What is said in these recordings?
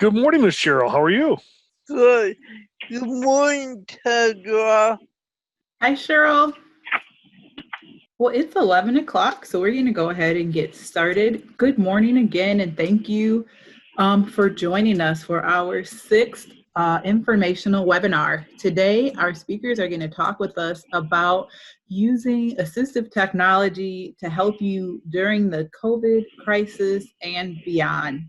Good morning, Miss Cheryl. How are you? Good. Good morning, Tegra. Hi, Cheryl. Well, it's 11 o'clock, so we're going to go ahead and get started. Good morning again, and thank you for joining us for our sixth informational webinar. Today, our speakers are going to talk with us about using assistive technology to help you during the COVID crisis and beyond.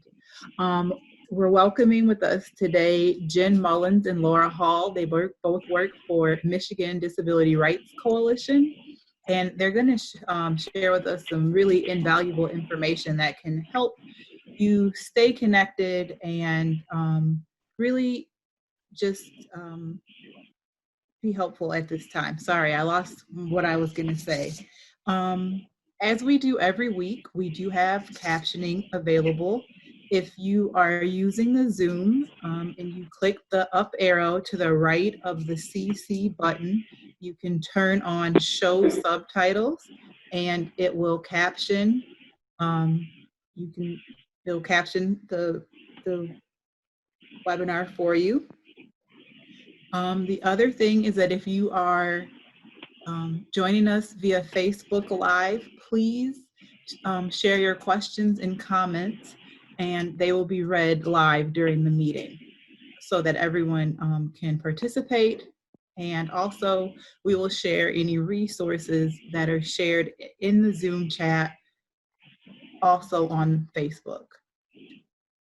We're welcoming with us today Jen Mullins and Laura Hall. They both work for Michigan Disability Rights Coalition, and they're going to share with us some really invaluable information that can help you stay connected and really just be helpful at this time. Sorry, I lost what I was going to say. As we do every week, we do have captioning available. If you are using the Zoom and you click the up arrow to the right of the CC button, you can turn on show subtitles and it will caption. It'll caption the webinar for you. The other thing is that if you are joining us via Facebook Live, please share your questions and comments, and they will be read live during the meeting so that everyone can participate. And also, we will share any resources that are shared in the Zoom chat also on Facebook.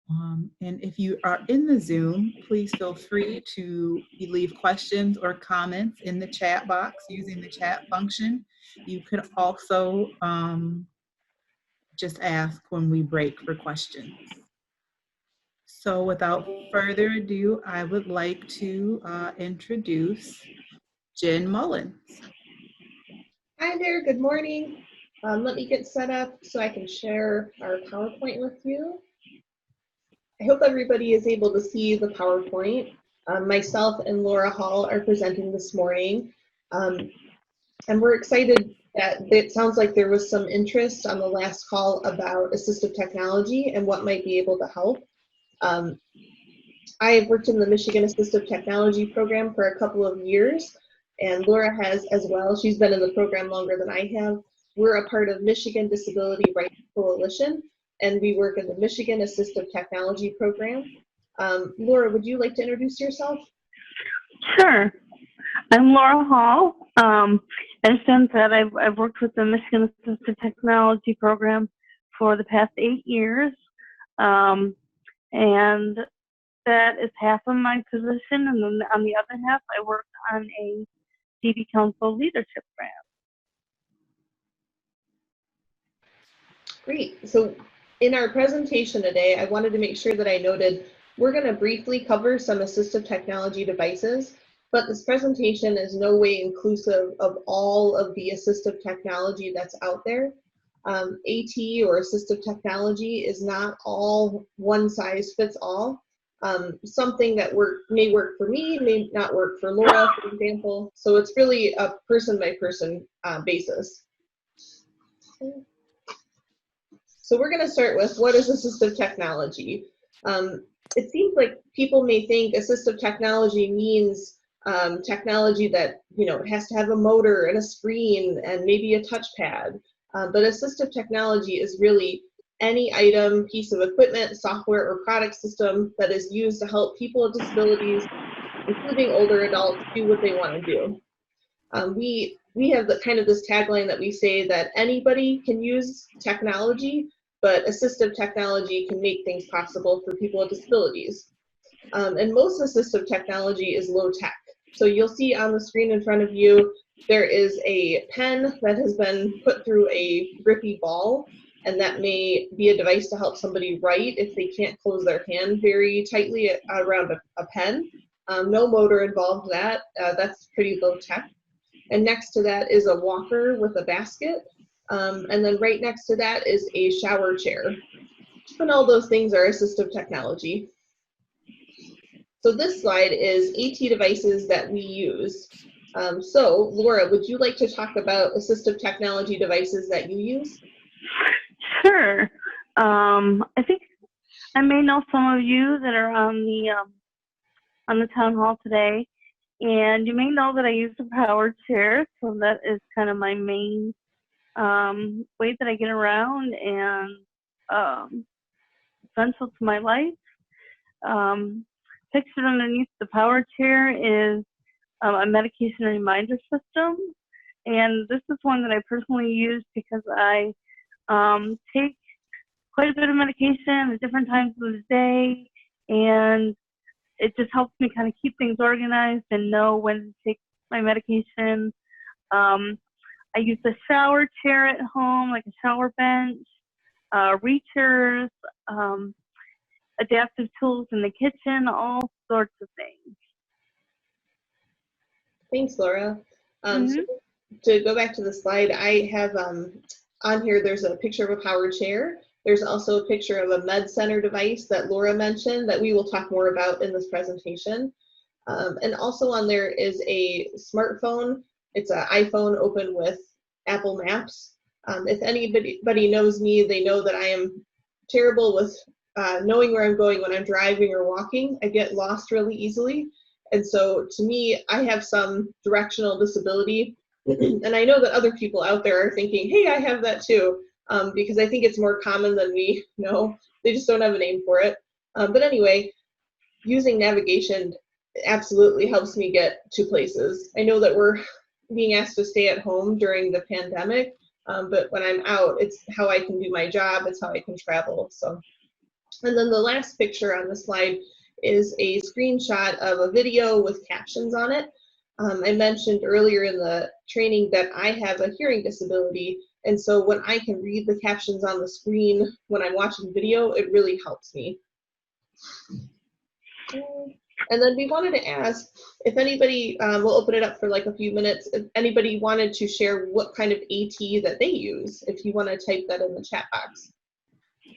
And if you are in the Zoom, please feel free to leave questions or comments in the chat box using the chat function. You could also just ask when we break for questions. So without further ado, I would like to introduce Jen Mullins. Hi there, good morning. Let me get set up so I can share our PowerPoint with you. I hope everybody is able to see the PowerPoint. Myself and Laura Hall are presenting this morning. And we're excited that it sounds like there was some interest on the last call about assistive technology and what might be able to help. I have worked in the Michigan Assistive Technology Program for a couple of years, and Laura has as well. She's been in the program longer than I have. We're a part of Michigan Disability Rights Coalition, and we work in the Michigan Assistive Technology Program. Laura, would you like to introduce yourself? Sure. I'm Laura Hall. As Jen said, I've worked with the Michigan Assistive Technology Program for the past 8 years. And that is half of my position. And then on the other half, I work on a DB Council leadership grant. Great. So in our presentation today, I wanted to make sure that I noted we're going to briefly cover some assistive technology devices, but this presentation is no way inclusive of all of the assistive technology that's out there. AT or assistive technology is not all one size fits all. Something that may work for me may not work for Laura, for example. So it's really a person by person basis. So we're going to start with what is assistive technology. It seems like people may think assistive technology means technology that has to have a motor and a screen and maybe a touchpad. But assistive technology is really any item, piece of equipment, software, or product system that is used to help people with disabilities, including older adults, do what they want to do. We have this tagline that we say that anybody can use technology, but assistive technology can make things possible for people with disabilities. And most assistive technology is low tech. So you'll see on the screen in front of you, there is a pen that has been put through a grippy ball, and that may be a device to help somebody write if they can't close their hand very tightly around a pen. No motor involved in that. That's pretty low tech. And next to that is a walker with a basket. And then right next to that is a shower chair. And all those things are assistive technology. So this slide is AT devices that we use. So Laura, would you like to talk about assistive technology devices that you use? Sure. I think I may know some of you that are on the town hall today, and you may know that I use the power chair, so that is kind of my main way that I get around and essential to my life. Pictured underneath the power chair is a medication reminder system, and this is one that I personally use because I take quite a bit of medication at different times of the day, and it just helps me kind of keep things organized and know when to take my medication. I use a shower chair at home, like a shower bench, reachers, adaptive tools in the kitchen, all sorts of things. Thanks, Laura. So to go back to the slide, I have on here, there's a picture of a power chair. There's also a picture of a med center device that Laura mentioned that we will talk more about in this presentation. And also on there is a smartphone. It's an iPhone open with Apple Maps. If anybody knows me, they know that I am terrible with knowing where I'm going when I'm driving or walking. I get lost really easily. And so to me, I have some directional disability. And I know that other people out there are thinking, hey, I have that too, because I think it's more common than we know. They just don't have a name for it. But anyway, using navigation absolutely helps me get to places. I know that we're being asked to stay at home during the pandemic, but when I'm out, it's how I can do my job, it's how I can travel. So, and then the last picture on the slide is a screenshot of a video with captions on it. I mentioned earlier in the training that I have a hearing disability, and so when I can read the captions on the screen when I'm watching video, it really helps me. And then we wanted to ask if anybody, we'll open it up for like a few minutes, if anybody wanted to share what kind of AT that they use, if you want to type that in the chat box.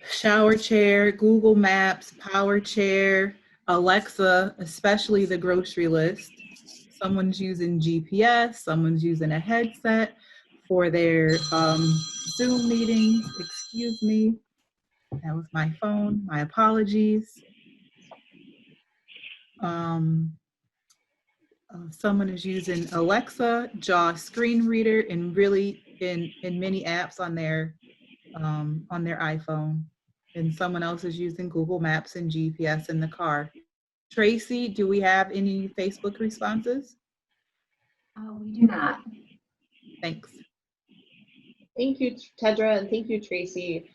Shower chair, Google Maps, power chair, Alexa, especially the grocery list. Someone's using GPS, someone's using a headset for their Zoom meeting. Excuse me, that was my phone, my apologies. Someone is using Alexa, JAWS screen reader, and really in many apps on their iPhone. And someone else is using Google Maps and GPS in the car. Tracy, do we have any Facebook responses? We do not. Thanks. Thank you, Tedra, and thank you, Tracy.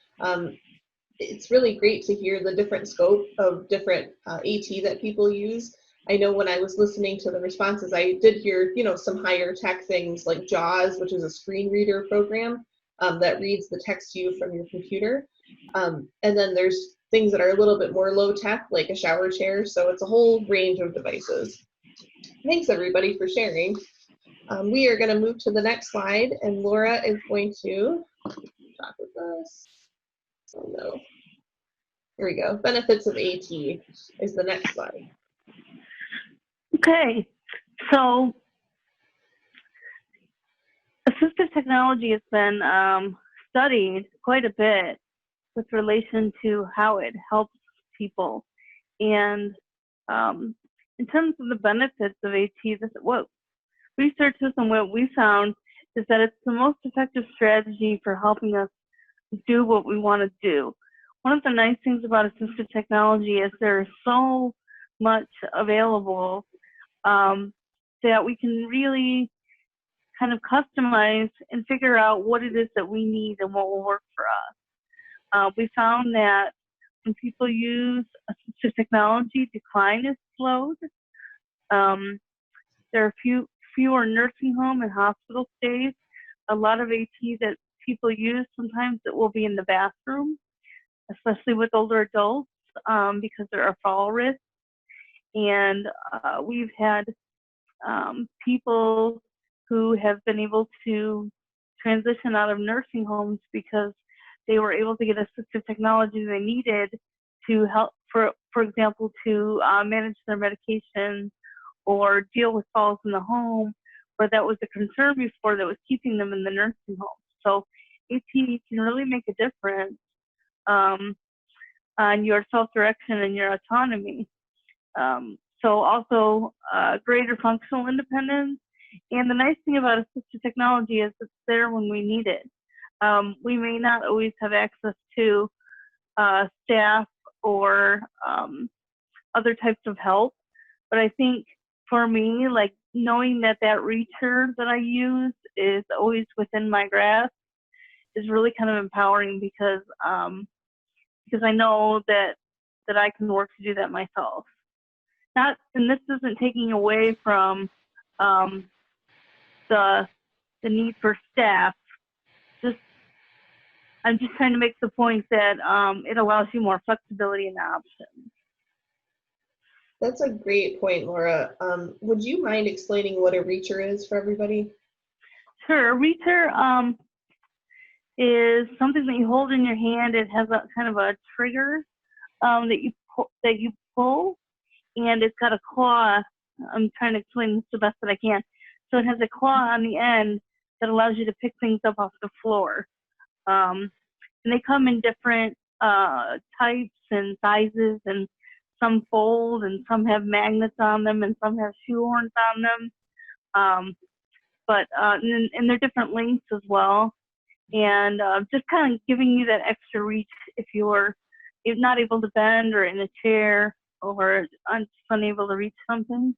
It's really great to hear the different scope of different AT that people use. I know when I was listening to the responses, I did hear, you know, some higher tech things like JAWS, which is a screen reader program that reads the text to you from your computer. And then there's things that are a little bit more low tech, like a shower chair. So it's a whole range of devices. Thanks everybody for sharing. We are going to move to the next slide, and Laura is going to talk with us. Oh no. Here we go. Benefits of AT is the next slide. Okay, so assistive technology has been studied quite a bit with relation to how it helps people. And in terms of the benefits of AT, what researchers and what we found is that it's the most effective strategy for helping us do what we want to do. One of the nice things about assistive technology is there's so much available that we can really kind of customize and figure out what it is that we need and what will work for us. We found that when people use assistive technology, decline is slowed. There are fewer nursing home and hospital stays. A lot of AT that people use, sometimes it will be in the bathroom, especially with older adults, because there are fall risks. And we've had people who have been able to transition out of nursing homes because they were able to get assistive technology they needed to help, for example, to manage their medication or deal with falls in the home, where that was a concern before that was keeping them in the nursing home. So AT can really make a difference. on your self-direction and your autonomy. So also greater functional independence. And the nice thing about assistive technology is it's there when we need it. We may not always have access to staff or other types of help, but I think for me, like knowing that that reacher that I use is always within my grasp is really kind of empowering because I know that I can work to do that myself. And this isn't taking away from the need for staff. I'm just trying to make the point that it allows you more flexibility and options. That's a great point, Laura. Would you mind explaining what a reacher is for everybody? Sure. A reacher is something that you hold in your hand. It has a kind of a trigger that you pull, and it's got a claw. I'm trying to explain this the best that I can. So it has a claw on the end that allows you to pick things up off the floor. And they come in different types and sizes, and some fold, and some have magnets on them, and some have shoehorns on them. And they're different lengths as well. And just kind of giving you that extra reach if you're not able to bend or in a chair or just unable to reach something.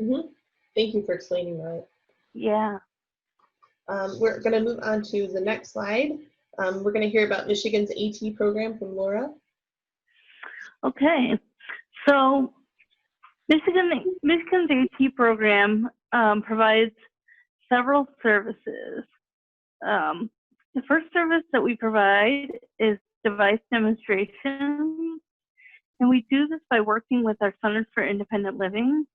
Mm-hmm. Thank you for explaining that. Yeah. We're going to move on to the next slide. We're going to hear about Michigan's AT program from Laura. Okay. So Michigan's AT program provides several services. The first service that we provide is device demonstration, and we do this by working with our Centers for Independent Living.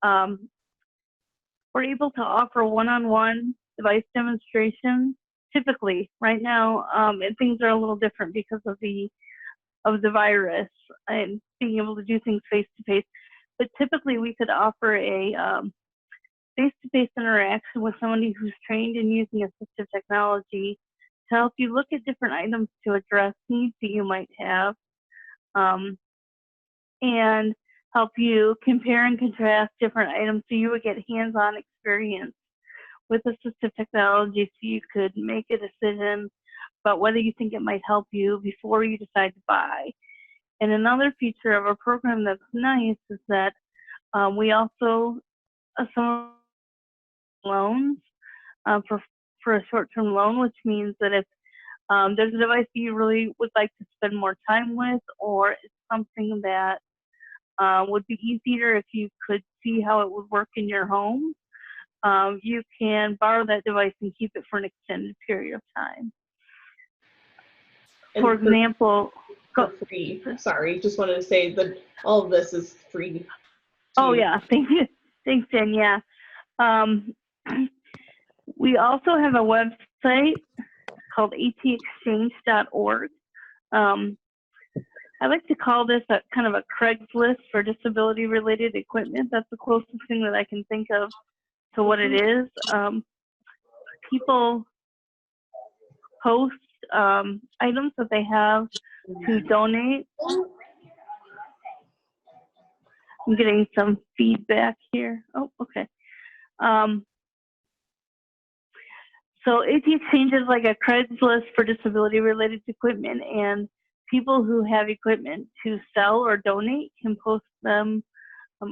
We're able to offer one-on-one device demonstrations. Typically, right now, and things are a little different because of the virus and being able to do things face-to-face. But typically, we could offer a face-to-face interaction with somebody who's trained in using assistive technology to help you look at different items to address needs that you might have, and help you compare and contrast different items so you would get hands-on experience with assistive technology so you could make a decision about whether you think it might help you before you decide to buy. And another feature of our program that's nice is that we also some loans for a short-term loan, which means that if there's a device that you really would like to spend more time with, or it's something that would be easier if you could see how it would work in your home, you can borrow that device and keep it for an extended period of time. For example, for free. Sorry, just wanted to say that all of this is free. Oh yeah, thank you. Thanks, Jen. Yeah. We also have a website called atexchange.org. I like to call this a kind of a Craigslist for disability-related equipment. That's the closest thing that I can think of to what it is. People post items that they have to donate. I'm getting some feedback here. Oh, okay. So AT Exchange is like a Craigslist for disability-related equipment, and people who have equipment to sell or donate can post them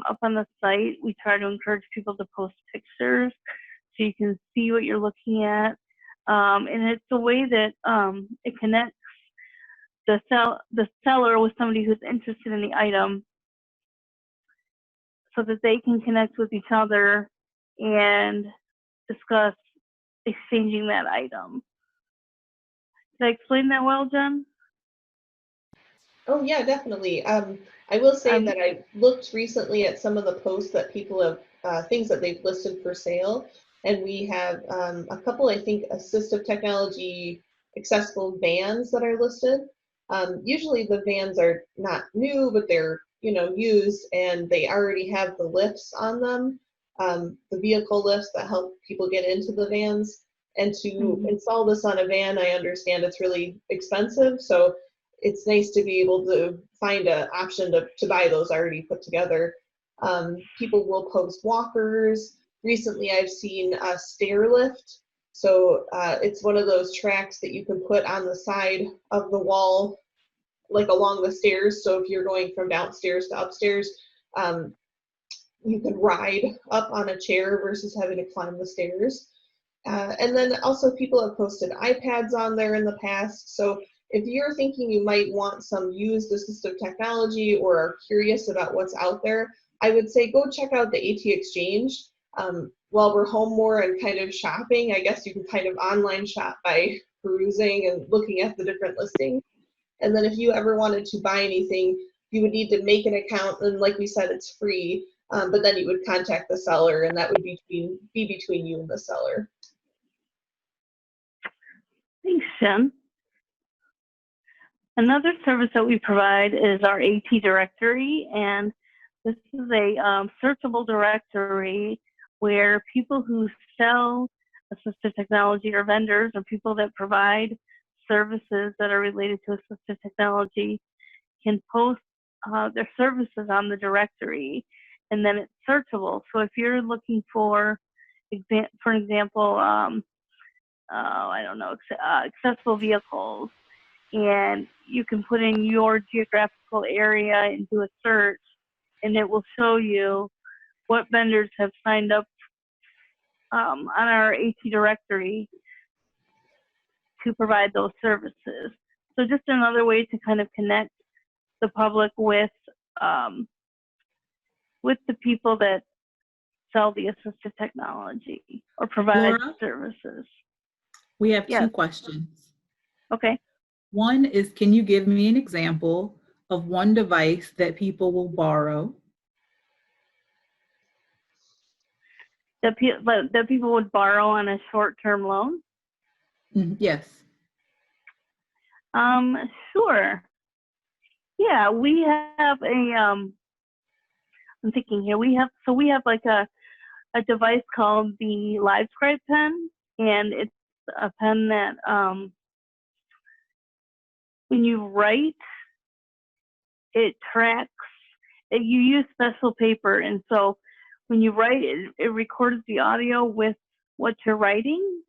up on the site. We try to encourage people to post pictures so you can see what you're looking at. And it's a way that it connects the seller with somebody who's interested in the item so that they can connect with each other and discuss exchanging that item. Did I explain that well, Jen? Oh yeah, definitely. I will say that I looked recently at some of the posts that people have, things that they've listed for sale, and we have a couple, I think, assistive technology accessible vans that are listed. Usually the vans are not new, but they're used, and they already have the lifts on them, the vehicle lifts that help people get into the vans. And to install this on a van, I understand it's really expensive. So it's nice to be able to find an option to buy those already put together. People will post walkers. Recently, I've seen a stair lift. So it's one of those tracks that you can put on the side of the wall, like along the stairs. So if you're going from downstairs to upstairs, you can ride up on a chair versus having to climb the stairs. And then also people have posted iPads on there in the past. So if you're thinking you might want some used assistive technology or are curious about what's out there, I would say go check out the AT Exchange. While we're home more and kind of shopping, I guess you can kind of online shop by perusing and looking at the different listings. And then if you ever wanted to buy anything, you would need to make an account, and like we said, it's free, but then you would contact the seller, and that would be between you and the seller. Thanks, Jen. Another service that we provide is our AT directory, and this is a searchable directory where people who sell assistive technology or vendors or people that provide services that are related to assistive technology can post their services on the directory, and then it's searchable. So if you're looking for example, I don't know, accessible vehicles, and you can put in your geographical area and do a search, and it will show you what vendors have signed up on our AT directory to provide those services. So just another way to kind of connect the public with the people that sell the assistive technology or provide Laura, services. we have Yes. 2 questions. Okay. One is, can you give me an example of one device that people will borrow? That people would borrow on a short-term loan? Yes. Sure. Yeah, we have I'm thinking here, we have like a device called the LiveScribe pen, and it's a pen that when you write, it tracks, you use special paper, and so when you write, it records the audio with what you're writing,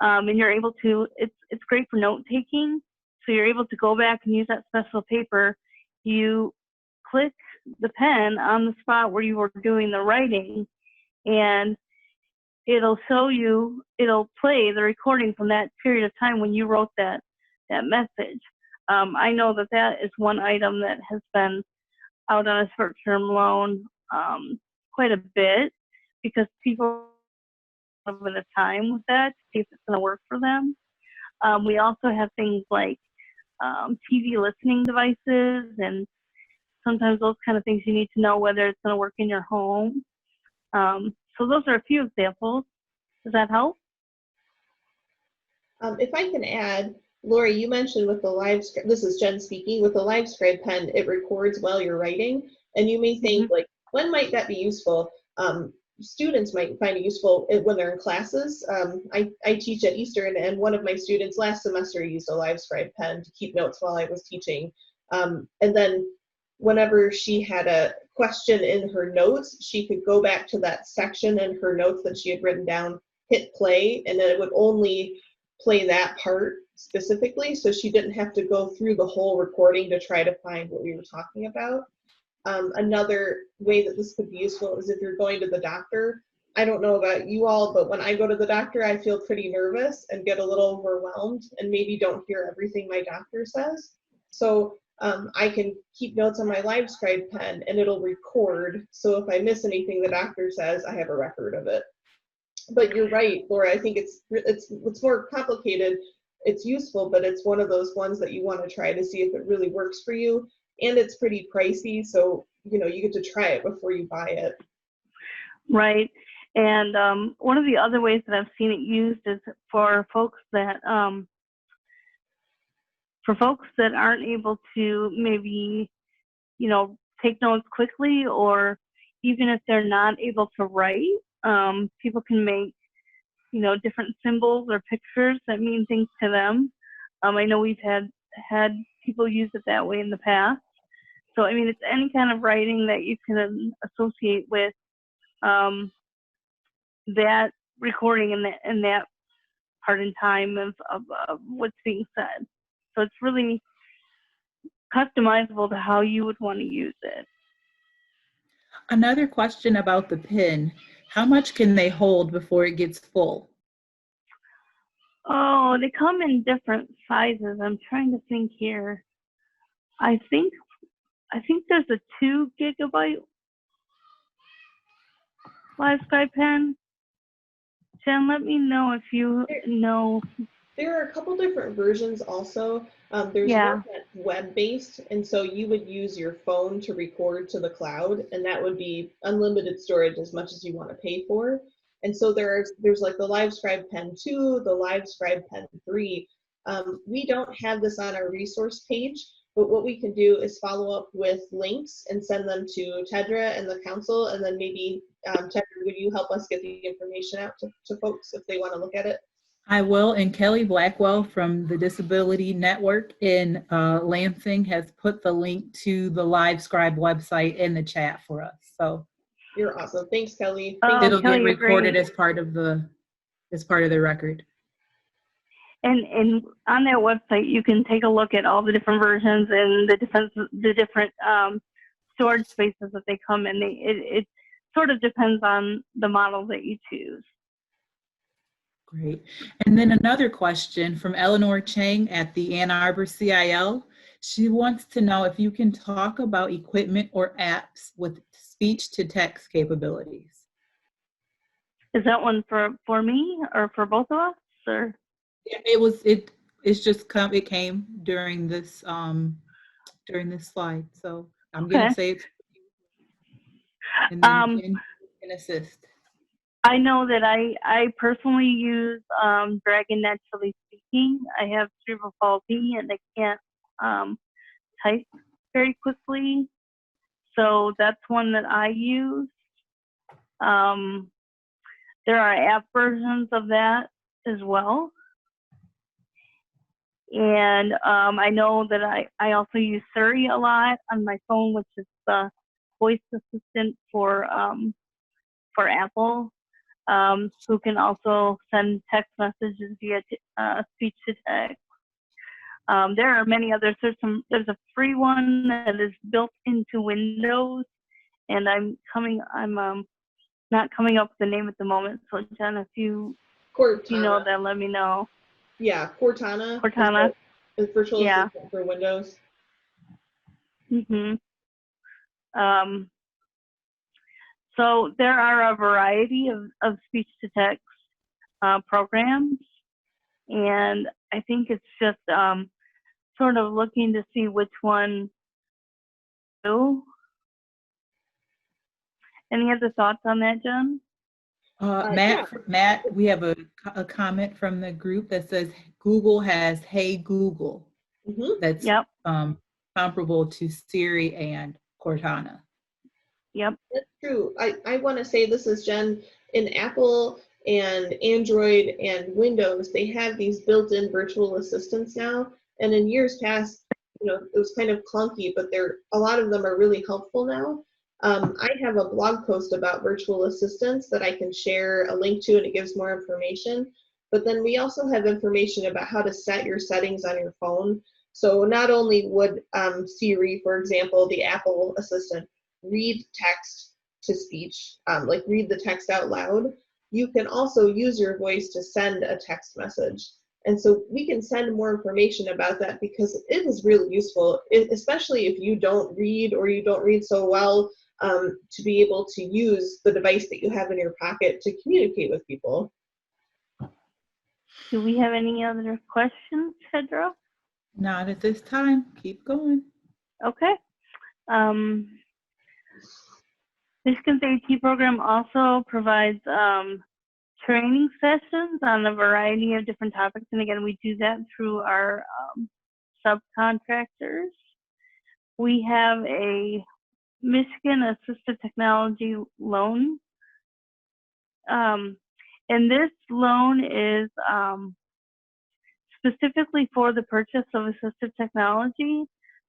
and you're able to, it's great for note taking, so you're able to go back and use that special paper. You click the pen on the spot where you were doing the writing, and it'll show you, it'll play the recording from that period of time when you wrote that message. I know that is one item that has been out on a short-term loan quite a bit, because people have the time with that to see if it's going to work for them. We also have things like TV listening devices, and sometimes those kind of things you need to know whether it's going to work in your home. So those are a few examples. Does that help? If I can add, Laura, you mentioned with the LiveScribe, this is Jen speaking, with the LiveScribe pen, it records while you're writing, and you may think, like, when might that be useful? Students might find it useful when they're in classes. I teach at Eastern, and one of my students last semester used a LiveScribe pen to keep notes while I was teaching. And then whenever she had a question in her notes, she could go back to that section in her notes that she had written down, hit play, and then it would only play that part specifically, so she didn't have to go through the whole recording to try to find what we were talking about. Another way that this could be useful is if you're going to the doctor. I don't know about you all, but when I go to the doctor, I feel pretty nervous and get a little overwhelmed and maybe don't hear everything my doctor says. So I can keep notes on my LiveScribe pen and it'll record. So if I miss anything the doctor says, I have a record of it. But you're right, Laura, I think it's more complicated. It's useful, but it's one of those ones that you want to try to see if it really works for you. And it's pretty pricey, so you get to try it before you buy it. Right. And one of the other ways that I've seen it used is for folks that aren't able to maybe, take notes quickly, or even if they're not able to write, people can make, different symbols or pictures that mean things to them. I know we've had people use it that way in the past. So, I mean, it's any kind of writing that you can associate with that recording and that part in time of what's being said. So it's really customizable to how you would want to use it. Another question about the pen. How much can they hold before it gets full? Oh, they come in different sizes. I'm trying to think here. I think there's a 2 gigabyte LiveScribe pen. Jen, let me know if you know. There are a couple different versions also. There's one that's web-based, and so you would use your phone to record to the cloud, and that would be unlimited storage as much as you want to pay for. And so there's like the LiveScribe Pen 2, the LiveScribe Pen 3. We don't have this on our resource page, but what we can do is follow up with links and send them to Tedra and the council, and then maybe, Tedra, would you help us get the information out to folks if they want to look at it? I will, and Kelly Blackwell from the Disability Network in Lansing has put the link to the LiveScribe website in the chat for us. So you're awesome. Thanks, Kelly. It'll Kelly, get recorded great. as part of the record. And on that website, you can take a look at all the different versions and the different storage spaces that they come in. It sort of depends on the model that you choose. Great. And then another question from Eleanor Chang at the Ann Arbor CIL. She wants to know if you can talk about equipment or apps with speech-to-text capabilities. Is that one for me or for both of us? Or? It came during this slide. So I'm going to say it's and then Jen can assist. I know that I personally use Dragon Naturally Speaking. I have cerebral palsy and I can't type very quickly. So that's one that I use. There are app versions of that as well. And I know that I also use Siri a lot on my phone, which is the voice assistant for Apple. Who can also send text messages via speech to text. There are many others. There's a free one that is built into Windows, and I'm not coming up with the name at the moment. So Jen, if you know that, let me know. Yeah, Cortana. Cortana. Is virtual assistant for Windows. Mhm. So there are a variety of speech-to-text programs, and I think it's just sort of looking to see which one to do. Any other thoughts on that, Jen? Matt, we have a comment from the group that says Google has Hey Google. Mm-hmm. That's comparable to Siri and Cortana. Yep. That's true. I want to say, this is Jen, in Apple and Android and Windows, they have these built-in virtual assistants now. And in years past, it was kind of clunky, but a lot of them are really helpful now. I have a blog post about virtual assistants that I can share a link to, and it gives more information. But then we also have information about how to set your settings on your phone. So not only would Siri, for example, the Apple assistant, read text to speech, like read the text out loud, you can also use your voice to send a text message. And so we can send more information about that because it is really useful, especially if you don't read or you don't read so well, to be able to use the device that you have in your pocket to communicate with people. Do we have any other questions, Tedra? Not at this time. Keep going. Okay. Michigan's AT program also provides training sessions on a variety of different topics. And again, we do that through our subcontractors. We have a Michigan Assistive Technology loan. And this loan is specifically for the purchase of assistive technology.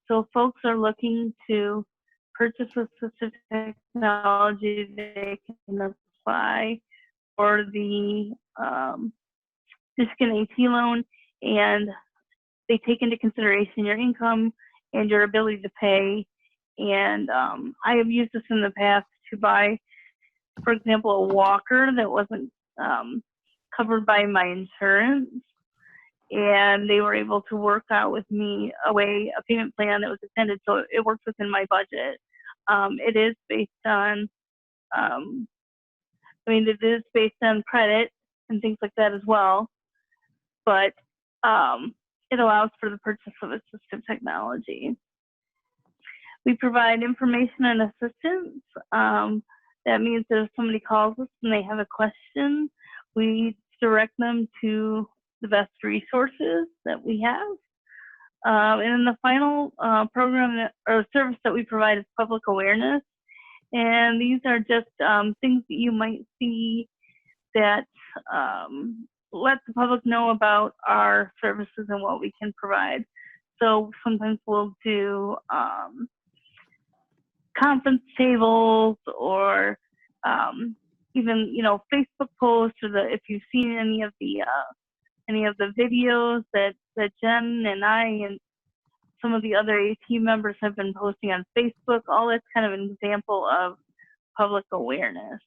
So if folks are looking to purchase assistive technology, they can apply for the Michigan AT loan, and they take into consideration your income and your ability to pay. And I have used this in the past to buy, for example, a walker that wasn't covered by my insurance, and they were able to work out with me a payment plan that was extended, so it worked within my budget. It is based on, it is based on credit and things like that as well, but it allows for the purchase of assistive technology. We provide information and assistance. That means that if somebody calls us and they have a question, we direct them to the best resources that we have. And then the final program or service that we provide is public awareness. And these are just things that you might see that let the public know about our services and what we can provide. So sometimes we'll do conference tables, or even Facebook posts, or if you've seen any of the videos that Jen and I and some of the other AT members have been posting on Facebook. All that's kind of an example of public awareness.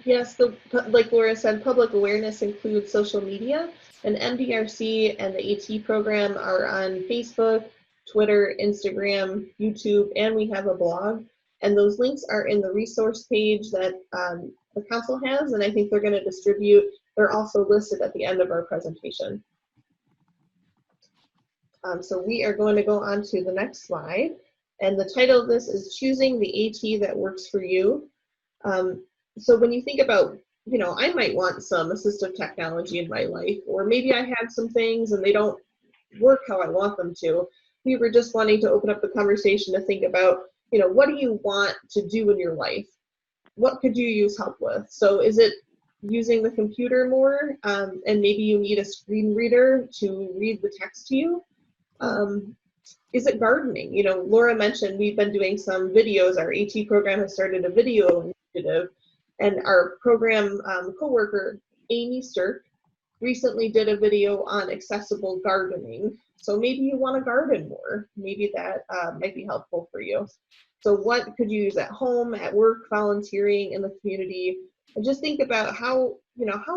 Yes, like Laura said, public awareness includes social media, and MDRC and the AT program are on Facebook, Twitter, Instagram, YouTube, and we have a blog. And those links are in the resource page that the council has, and I think they're going to distribute. They're also listed at the end of our presentation. So we are going to go on to the next slide. And the title of this is Choosing the AT That Works for You. So when you think about, I might want some assistive technology in my life, or maybe I have some things and they don't work how I want them to. We were just wanting to open up the conversation to think about, what do you want to do in your life? What could you use help with? So is it using the computer more, and maybe you need a screen reader to read the text to you? Is it gardening? Laura mentioned we've been doing some videos. Our AT program has started a video initiative, and our program coworker, Amy Stirk, recently did a video on accessible gardening. So maybe you want to garden more. Maybe that might be helpful for you. So what could you use at home, at work, volunteering in the community? And just think about how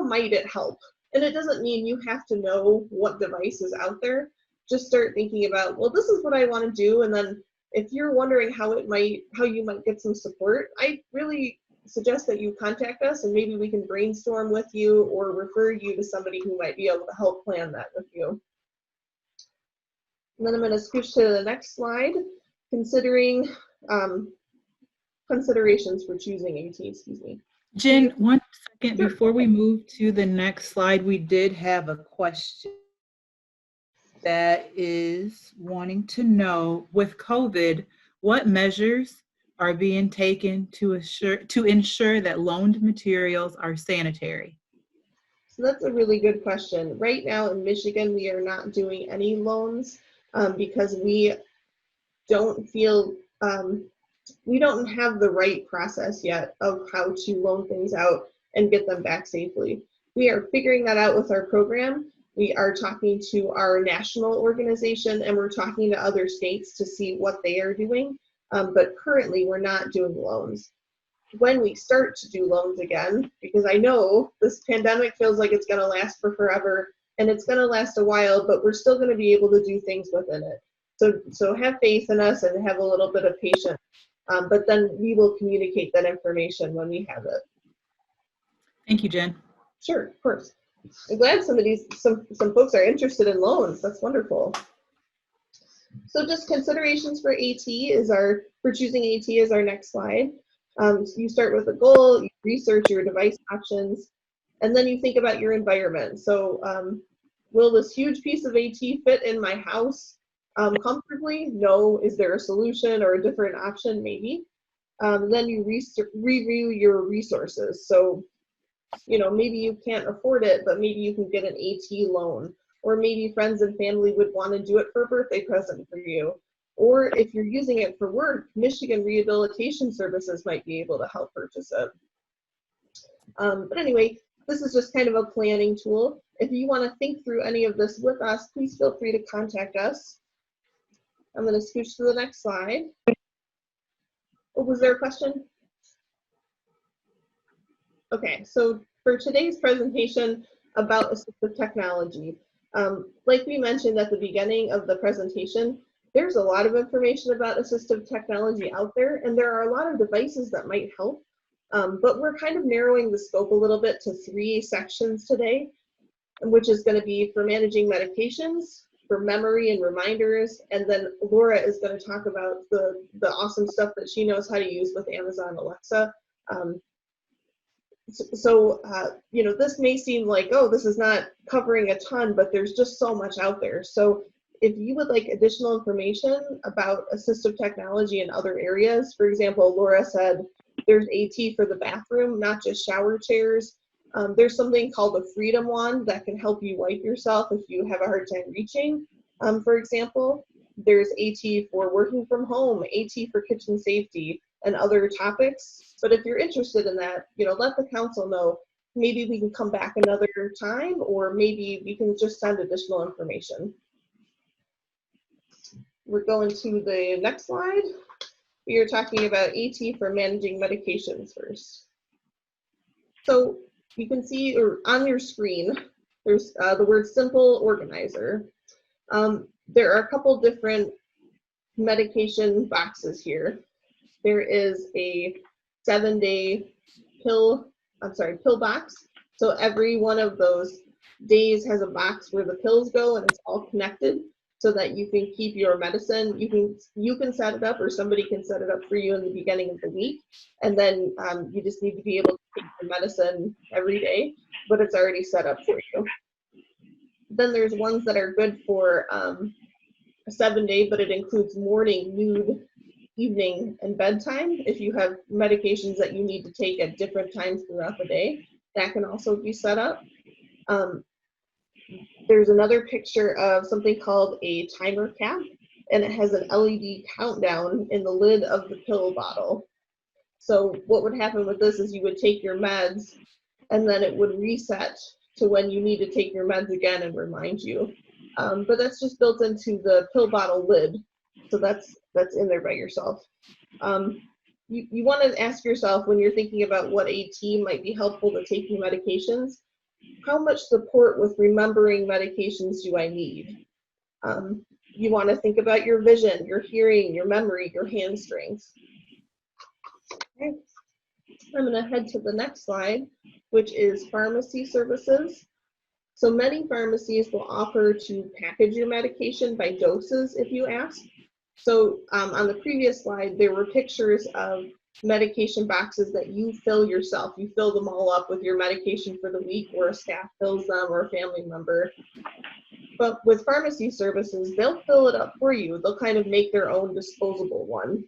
might it help? And it doesn't mean you have to know what device is out there. Just start thinking about, well, this is what I want to do. And then if you're wondering how you might get some support, I really suggest that you contact us, and maybe we can brainstorm with you or refer you to somebody who might be able to help plan that with you. And then I'm going to switch to the next slide, considering considerations for choosing AT, excuse me. Jen, 1 second before we move to the next slide, we did have a question that is wanting to know, with COVID, what measures are being taken to ensure that loaned materials are sanitary? So that's a really good question. Right now in Michigan, we are not doing any loans because we don't feel we don't have the right process yet of how to loan things out and get them back safely. We are figuring that out with our program. We are talking to our national organization, and we're talking to other states to see what they are doing. But currently, we're not doing loans. When we start to do loans again, because I know this pandemic feels like it's going to last for forever, and it's going to last a while, but we're still going to be able to do things within it. So have faith in us and have a little bit of patience. But then we will communicate that information when we have it. Thank you, Jen. Sure, of course. I'm glad some folks are interested in loans. That's wonderful. So just considerations for choosing AT is our next slide. So you start with a goal, you research your device options, and then you think about your environment. So will this huge piece of AT fit in my house comfortably? No. Is there a solution or a different option? Maybe. Then you review your resources. So You know, maybe you can't afford it, but maybe you can get an AT loan, or maybe friends and family would want to do it for a birthday present for you. Or if you're using it for work, Michigan Rehabilitation Services might be able to help purchase it. But anyway, this is just kind of a planning tool. If you want to think through any of this with us, please feel free to contact us. I'm going to scooch to the next slide. Oh, was there a question? Okay, so for today's presentation about assistive technology, like we mentioned at the beginning of the presentation, there's a lot of information about assistive technology out there, and there are a lot of devices that might help. But we're kind of narrowing the scope a little bit to 3 sections today, which is going to be for managing medications, for memory and reminders, and then Laura is going to talk about the awesome stuff that she knows how to use with Amazon Alexa. You know, this may seem like, oh, this is not covering a ton, but there's just so much out there. So if you would like additional information about assistive technology in other areas, for example, Laura said there's AT for the bathroom, not just shower chairs. There's something called the Freedom Wand that can help you wipe yourself if you have a hard time reaching, for example. There's AT for working from home, AT for kitchen safety, and other topics. But if you're interested in that, you know, let the council know. Maybe we can come back another time, or maybe we can just send additional information. We're going to the next slide. We are talking about AT for managing medications first. So you can see, or on your screen, there's the word Simple Organizer. There are a couple different medication boxes here. There is a 7-day pill box. So every one of those days has a box where the pills go, and it's all connected so that you can keep your medicine. You can set it up, or somebody can set it up for you in the beginning of the week. And then you just need to be able to take your medicine every day, but it's already set up for you. Then there's ones that are good for a 7-day, but it includes morning, noon, evening, and bedtime. If you have medications that you need to take at different times throughout the day, that can also be set up. There's another picture of something called a timer cap, and it has an LED countdown in the lid of the pill bottle. So what would happen with this is you would take your meds, and then it would reset to when you need to take your meds again and remind you. But that's just built into the pill bottle lid, so that's in there by yourself. You want to ask yourself, when you're thinking about what AT might be helpful to taking medications, how much support with remembering medications do I need? You want to think about your vision, your hearing, your memory, your hand strength. Okay. I'm going to head to the next slide, which is pharmacy services. So many pharmacies will offer to package your medication by doses if you ask. So on the previous slide, there were pictures of medication boxes that you fill yourself. You fill them all up with your medication for the week, or a staff fills them, or a family member. But with pharmacy services, they'll fill it up for you. They'll kind of make their own disposable one.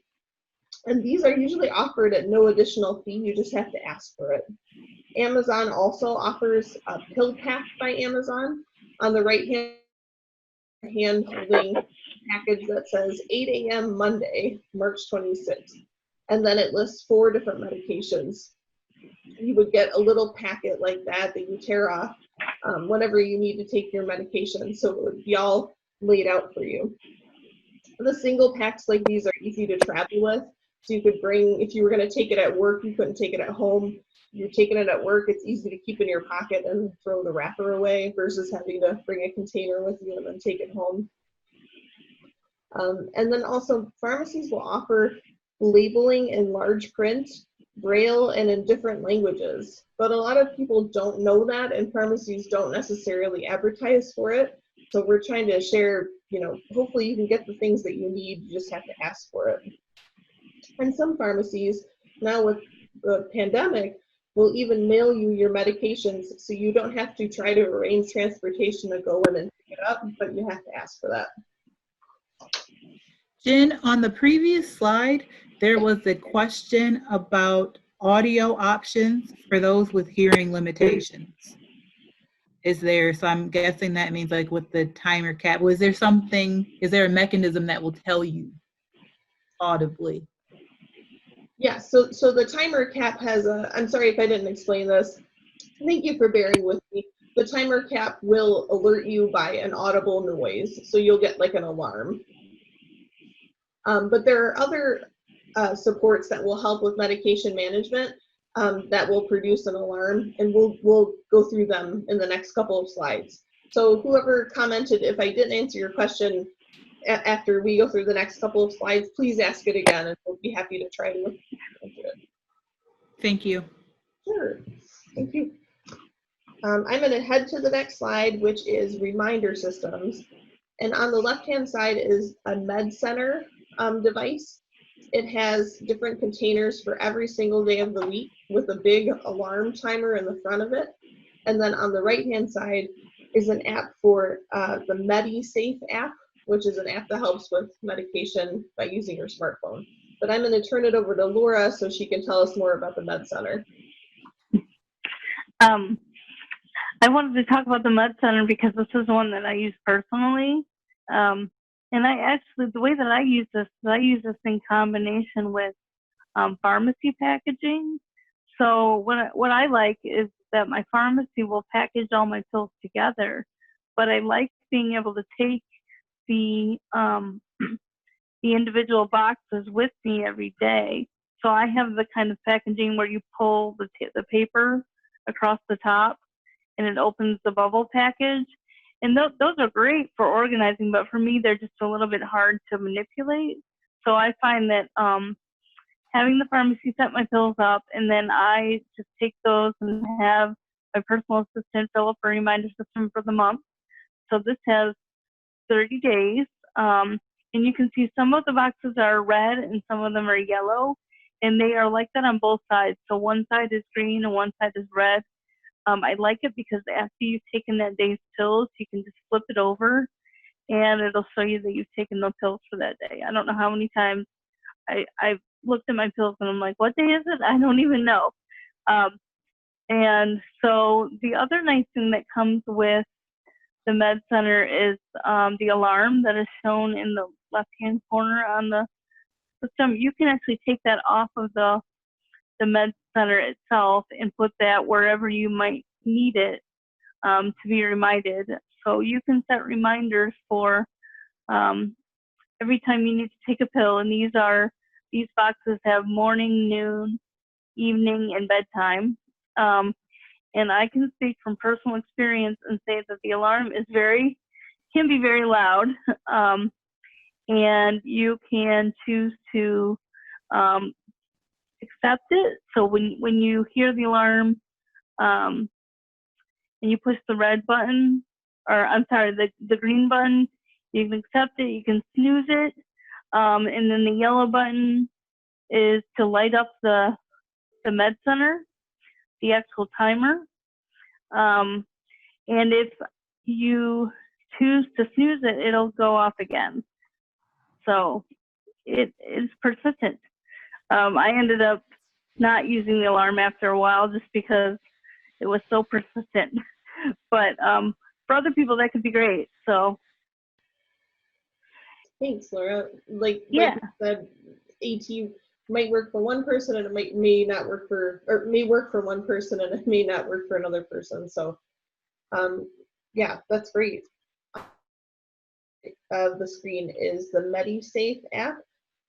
And these are usually offered at no additional fee. You just have to ask for it. Amazon also offers a pill pack by Amazon. On the right hand holding a package that says 8 a.m. Monday, March 26th. And then it lists 4 different medications. You would get a little packet like that you tear off whenever you need to take your medication. So it would be all laid out for you. The single packs like these are easy to travel with. So you could bring, if you were going to take it at work, you couldn't take it at home. You're taking it at work, it's easy to keep in your pocket and throw the wrapper away versus having to bring a container with you and then take it home. And then also pharmacies will offer labeling in large print, Braille, and in different languages. But a lot of people don't know that, and pharmacies don't necessarily advertise for it. So we're trying to share, you know, hopefully you can get the things that you need, you just have to ask for it. And some pharmacies, now with the pandemic, will even mail you your medications, so you don't have to try to arrange transportation to go in and pick it up, but you have to ask for that. Jen, on the previous slide, there was a question about audio options for those with hearing limitations. Is there, so I'm guessing that means like with the timer cap, is there a mechanism that will tell you audibly? Yeah, so the timer cap has I'm sorry if I didn't explain this. Thank you for bearing with me. The timer cap will alert you by an audible noise, so you'll get like an alarm. But there are other supports that will help with medication management that will produce an alarm, and we'll go through them in the next couple of slides. So whoever commented, if I didn't answer your question after we go through the next couple of slides, please ask it again, and we'll be happy to try to answer it. Thank you. Sure, thank you. I'm going to head to the next slide, which is reminder systems. And on the left-hand side is a med center device. It has different containers for every single day of the week with a big alarm timer in the front of it. And then on the right-hand side is an app for the MDDC app, which is an app that helps with medication by using your smartphone. But I'm going to turn it over to Laura so she can tell us more about the med center. I wanted to talk about the Med Center because this is one that I use personally. And I actually, the way that I use this in combination with pharmacy packaging. So what I like is that my pharmacy will package all my pills together, but I like being able to take the individual boxes with me every day. So I have the kind of packaging where you pull the paper across the top and it opens the bubble package. And those are great for organizing, but for me, they're just a little bit hard to manipulate. So I find that having the pharmacy set my pills up, and then I just take those and have my personal assistant fill up a reminder system for the month. So this has 30 days, and you can see some of the boxes are red and some of them are yellow, and they are like that on both sides. So one side is green and one side is red. I like it because after you've taken that day's pills, you can just flip it over and it'll show you that you've taken the pills for that day. I don't know how many times I've looked at my pills and I'm like, what day is it? I don't even know. And so the other nice thing that comes with the Med Center is the alarm that is shown in the left-hand corner on the system. You can actually take that off of the Med Center itself and put that wherever you might need it to be reminded. So you can set reminders for every time you need to take a pill, and these boxes have morning, noon, evening, and bedtime. And I can speak from personal experience and say that the alarm can be very loud, and you can choose to accept it. So when you hear the alarm and you push the red button, or I'm sorry, the green button, you can accept it, you can snooze it, and then the yellow button is to light up the Med Center, the actual timer. And if you choose to snooze it, it'll go off again. So it is persistent. I ended up not using the alarm after a while just because it was so persistent. But for other people, that could be great. So thanks, Laura. Like yeah, you said, AT might work for one person and it may not work for, or may work for one person and it may not work for another person. So yeah, that's great. The screen is the MDDC app,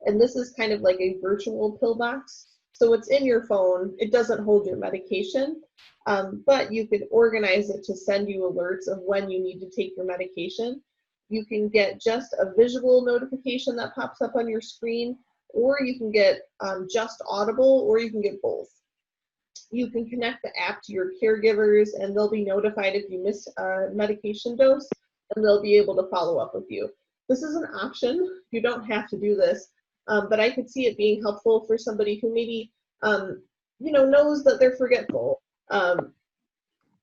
and this is kind of like a virtual pill box. So it's in your phone. It doesn't hold your medication, but you can organize it to send you alerts of when you need to take your medication. You can get just a visual notification that pops up on your screen, or you can get just audible, or you can get both. You can connect the app to your caregivers, and they'll be notified if you miss a medication dose, and they'll be able to follow up with you. This is an option. You don't have to do this, but I could see it being helpful for somebody who maybe knows that they're forgetful.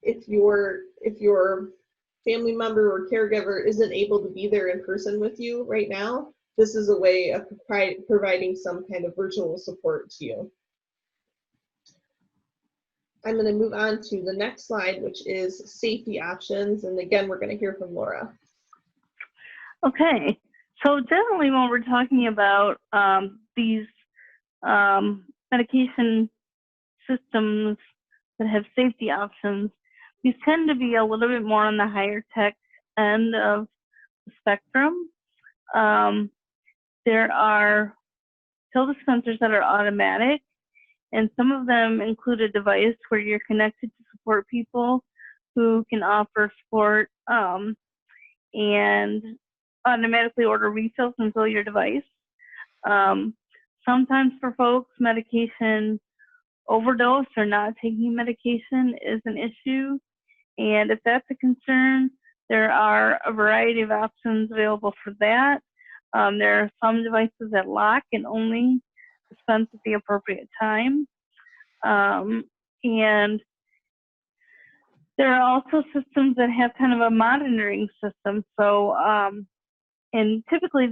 If your family member or caregiver isn't able to be there in person with you right now, this is a way of providing some kind of virtual support to you. I'm going to move on to the next slide, which is safety options. And again, we're going to hear from Laura. Okay, so definitely when we're talking about these medication systems that have safety options, these tend to be a little bit more on the higher tech end of the spectrum. There are pill dispensers that are automatic, and some of them include a device where you're connected to support people who can offer support and automatically order refills and fill your device. Sometimes for folks, medication overdose or not taking medication is an issue. And if that's a concern, there are a variety of options available for that. There are some devices that lock and only dispense at the appropriate time. And there are also systems that have kind of a monitoring system. So, and typically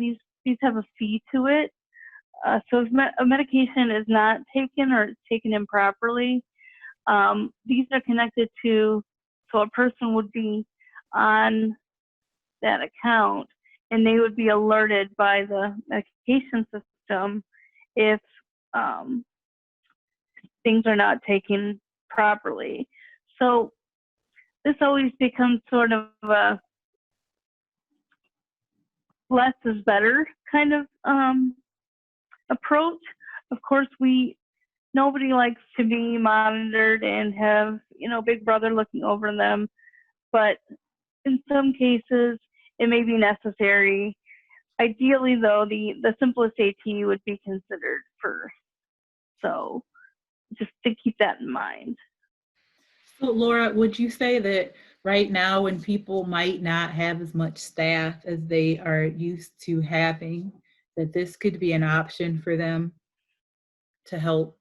these have a fee to it. So if a medication is not taken or it's taken improperly, these are connected to, so a person would be on that account and they would be alerted by the medication system if things are not taken properly. So this always becomes sort of a less is better kind of approach. Of course, nobody likes to be monitored and have, Big Brother looking over them, but in some cases it may be necessary. Ideally, though, the simplest AT would be considered first. So just to keep that in mind. So Laura, would you say that right now when people might not have as much staff as they are used to having, that this could be an option for them to help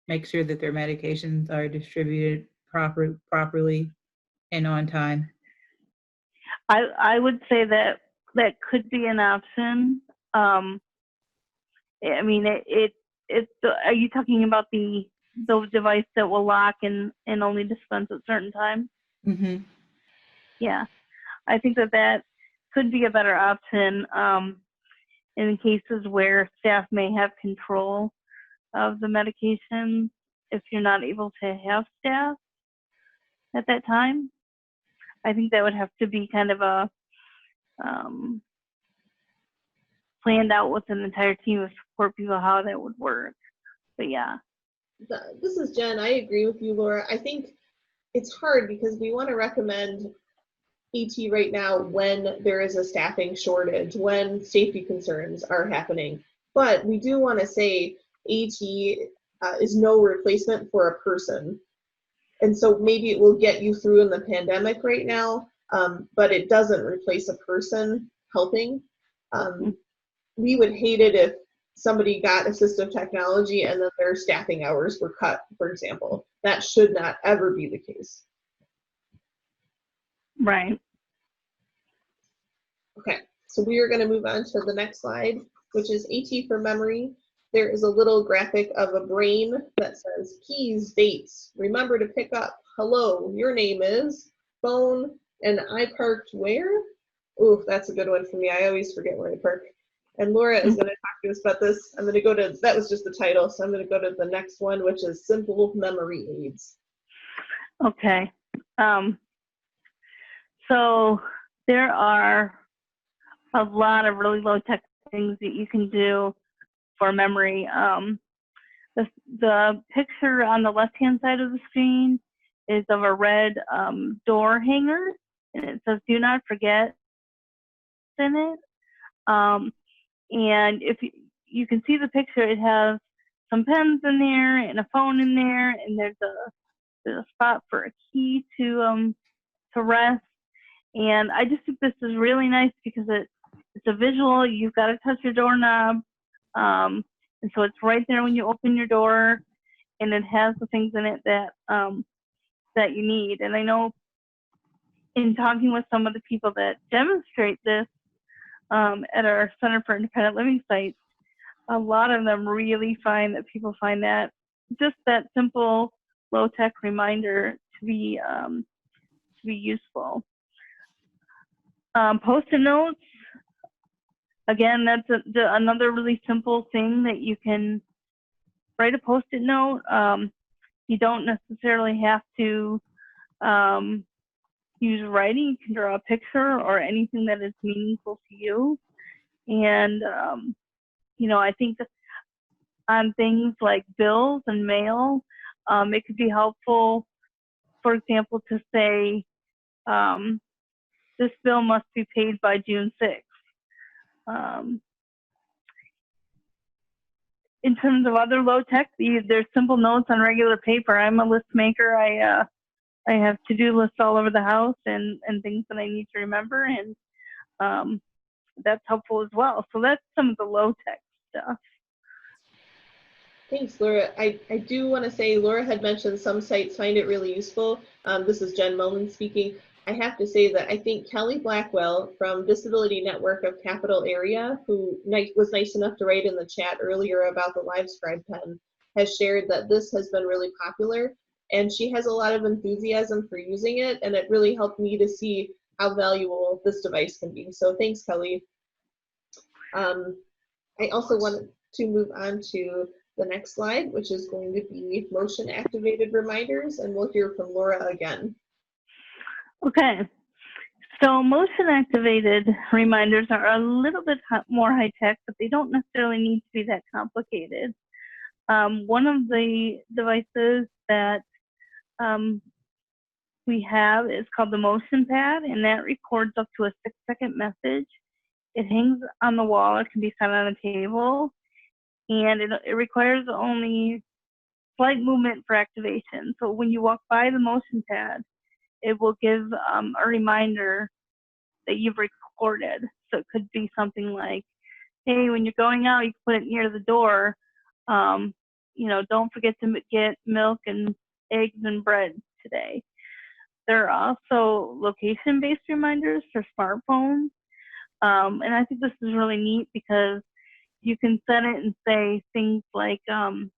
make sure that their medications are distributed properly and on time? I would say that could be an option. I mean, are you talking about the device that will lock and only dispense at certain times? Mm-hmm. Yeah, I think that could be a better option in cases where staff may have control of the medication if you're not able to have staff at that time. I think that would have to be kind of a planned out with an entire team of support people how that would work. But yeah. This is Jen. I agree with you, Laura. I think it's hard because we want to recommend ET right now when there is a staffing shortage, when safety concerns are happening. But we do want to say AT is no replacement for a person. And so maybe it will get you through in the pandemic right now, but it doesn't replace a person helping. We would hate it if somebody got assistive technology and then their staffing hours were cut, for example. That should not ever be the case. Right. Okay, so we are going to move on to the next slide, which is AT for memory. There is a little graphic of a brain that says keys, dates, remember to pick up, hello, your name is, phone, and I parked where? Ooh, that's a good one for me. I always forget where I park. And Laura is going to talk to us about this. I'm going to go to, that was just the title, so I'm going to go to the next one, which is simple memory aids. Okay. So there are a lot of really low-tech things that you can do for memory. The picture on the left-hand side of the screen is of a red door hanger, and it says "Do not forget" in it. And if you can see the picture, it has some pens in there and a phone in there, and there's a spot for a key to rest. And I just think this is really nice because it's a visual. You've got to touch your doorknob, and so it's right there when you open your door, and it has the things in it that that you need. And I know in talking with some of the people that demonstrate this at our Center for Independent Living sites, a lot of them really find that people find that just that simple low-tech reminder to be useful. Post-it notes, again, that's another really simple thing that you can write a post-it note. You don't necessarily have to use writing. You can draw a picture or anything that is meaningful to you. And, I think on things like bills and mail, it could be helpful, for example, to say, this bill must be paid by June 6th. In terms of other low tech, there's simple notes on regular paper. I'm a list maker. I have to-do lists all over the house and things that I need to remember, and that's helpful as well. So that's some of the low tech stuff. Thanks, Laura. I do want to say Laura had mentioned some sites find it really useful. This is Jen Mullin speaking. I have to say that I think Kelly Blackwell from Disability Network of Capital Area, who was nice enough to write in the chat earlier about the LiveScribe pen, has shared that this has been really popular, and she has a lot of enthusiasm for using it, and it really helped me to see how valuable this device can be. So thanks, Kelly. I also wanted to move on to the next slide, which is going to be motion activated reminders, and we'll hear from Laura again. Okay, so motion activated reminders are a little bit more high tech, but they don't necessarily need to be that complicated. One of the devices that we have is called the motion pad, and that records up to a 6-second message. It hangs on the wall, it can be set on a table, and it requires only slight movement for activation. So when you walk by the motion pad, it will give a reminder that you've recorded. So it could be something like, hey, when you're going out, you can put it near the door. Don't forget to get milk and eggs and bread today. There are also location-based reminders for smartphones. And I think this is really neat because you can set it and say things like, I'm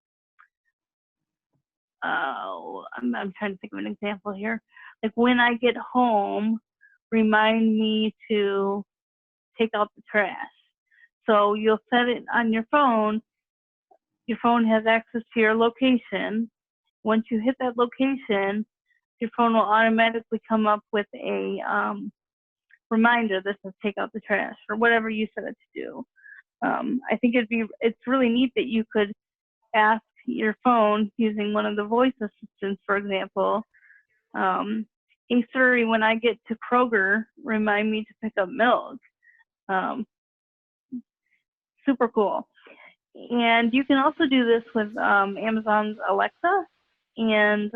trying to think of an example here. Like, when I get home, remind me to take out the trash. So you'll set it on your phone. Your phone has access to your location. Once you hit that location, your phone will automatically come up with a reminder that says take out the trash or whatever you set it to do. I think it's really neat that you could ask your phone using one of the voice assistants, for example, hey Siri, when I get to Kroger, remind me to pick up milk. Super cool. And you can also do this with Amazon's Alexa, and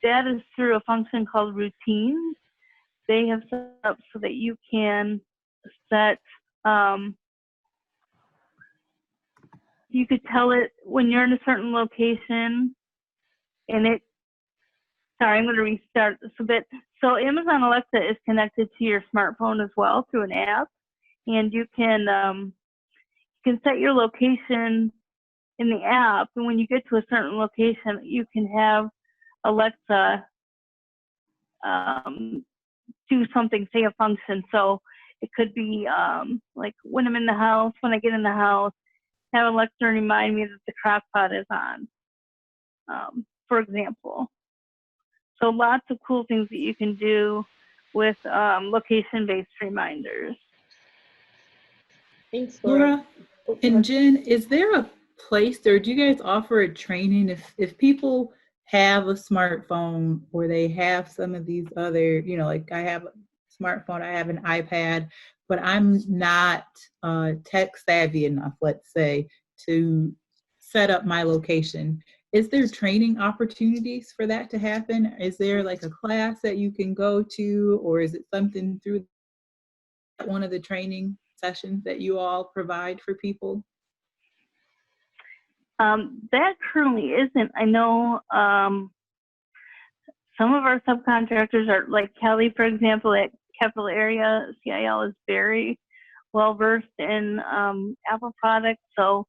that is through a function called routines. They have set up so that you can set, you could tell it when you're in a certain location, and sorry, I'm going to restart this a bit. So Amazon Alexa is connected to your smartphone as well through an app, and you can set your location in the app, and when you get to a certain location, you can have Alexa do something, say a function. So it could be like when I'm in the house, when I get in the house, have Alexa remind me that the crock pot is on, for example. So lots of cool things that you can do with location-based reminders. Thanks, Laura. Laura and Jen, is there a place, or do you guys offer a training if people have a smartphone or they have some of these other, like I have a smartphone, I have an iPad, but I'm not tech savvy enough, let's say, to set up my location. Is there training opportunities for that to happen? Is there like a class that you can go to, or is it something through one of the training sessions that you all provide for people? That currently isn't. I know some of our subcontractors are, like Kelly, for example, at Capital Area, CIL is very well versed in Apple products, so